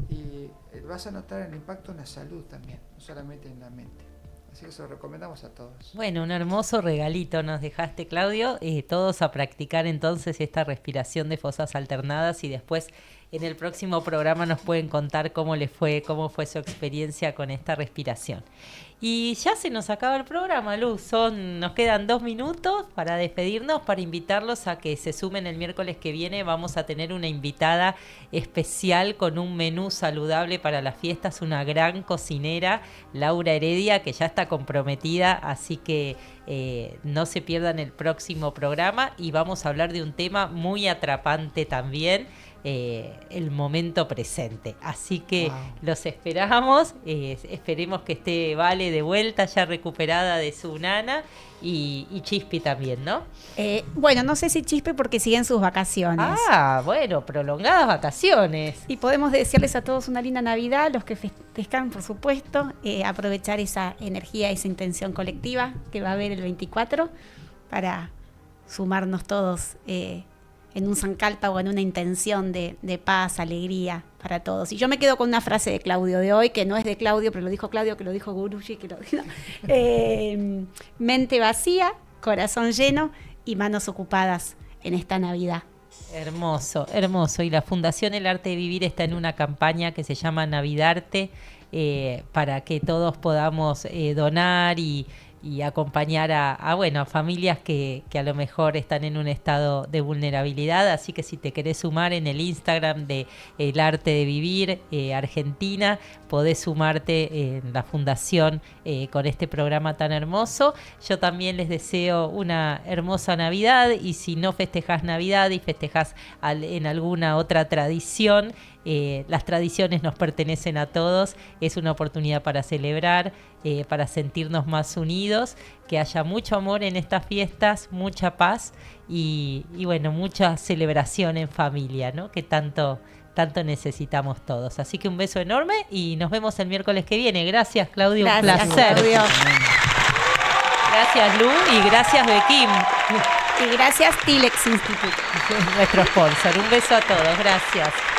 y vas a notar el impacto en la salud también, no solamente en la mente. Así que eso lo recomendamos a todos. Bueno, un hermoso regalito nos dejaste, Claudio. Todos a practicar entonces esta respiración de fosas alternadas y después en el próximo programa nos pueden contar cómo les fue, cómo fue su experiencia con esta respiración. Y ya se nos acaba el programa, Luz. Nos quedan 2 minutos para despedirnos, para invitarlos a que se sumen el miércoles que viene. Vamos a tener una invitada especial con un menú saludable para las fiestas, una gran cocinera, Laura Heredia, que ya está comprometida, así que no se pierdan el próximo programa y vamos a hablar de un tema muy atrapante también, el momento presente. Así que los esperamos, esperemos que esté Vale de vuelta, ya recuperada de su nana, y Chispi también, ¿no? Bueno, no sé si Chispi porque siguen sus vacaciones. Bueno, prolongadas vacaciones. Y podemos desearles a todos una linda Navidad, los que festejan, por supuesto, aprovechar esa energía, esa intención colectiva que va a haber el 24 para sumarnos todos en un sankalpa o en una intención de paz, alegría para todos. Y yo me quedo con una frase de Claudio de hoy, que no es de Claudio, pero lo dijo Claudio, que lo dijo Guruji, que lo dijo. Mente vacía, corazón lleno y manos ocupadas en esta Navidad. Hermoso, hermoso. Y la Fundación El Arte de Vivir está en una campaña que se llama Navidarte, para que todos podamos donar y acompañar a familias que a lo mejor están en un estado de vulnerabilidad. Así que si te querés sumar en el Instagram de El Arte de Vivir Argentina, podés sumarte en la fundación con este programa tan hermoso. Yo también les deseo una hermosa Navidad, y si no festejás Navidad y festejás en alguna otra tradición, las tradiciones nos pertenecen a todos, es una oportunidad para celebrar, para sentirnos más unidos, que haya mucho amor en estas fiestas, mucha paz y bueno, mucha celebración en familia, ¿no? Que tanto necesitamos todos. Así que un beso enorme y nos vemos el miércoles que viene. Gracias, Claudio, Gracias, un placer. Claudio. Gracias, Lu, y gracias, Bekim. Y gracias, Tilex Institute. Nuestro sponsor. Un beso a todos. Gracias.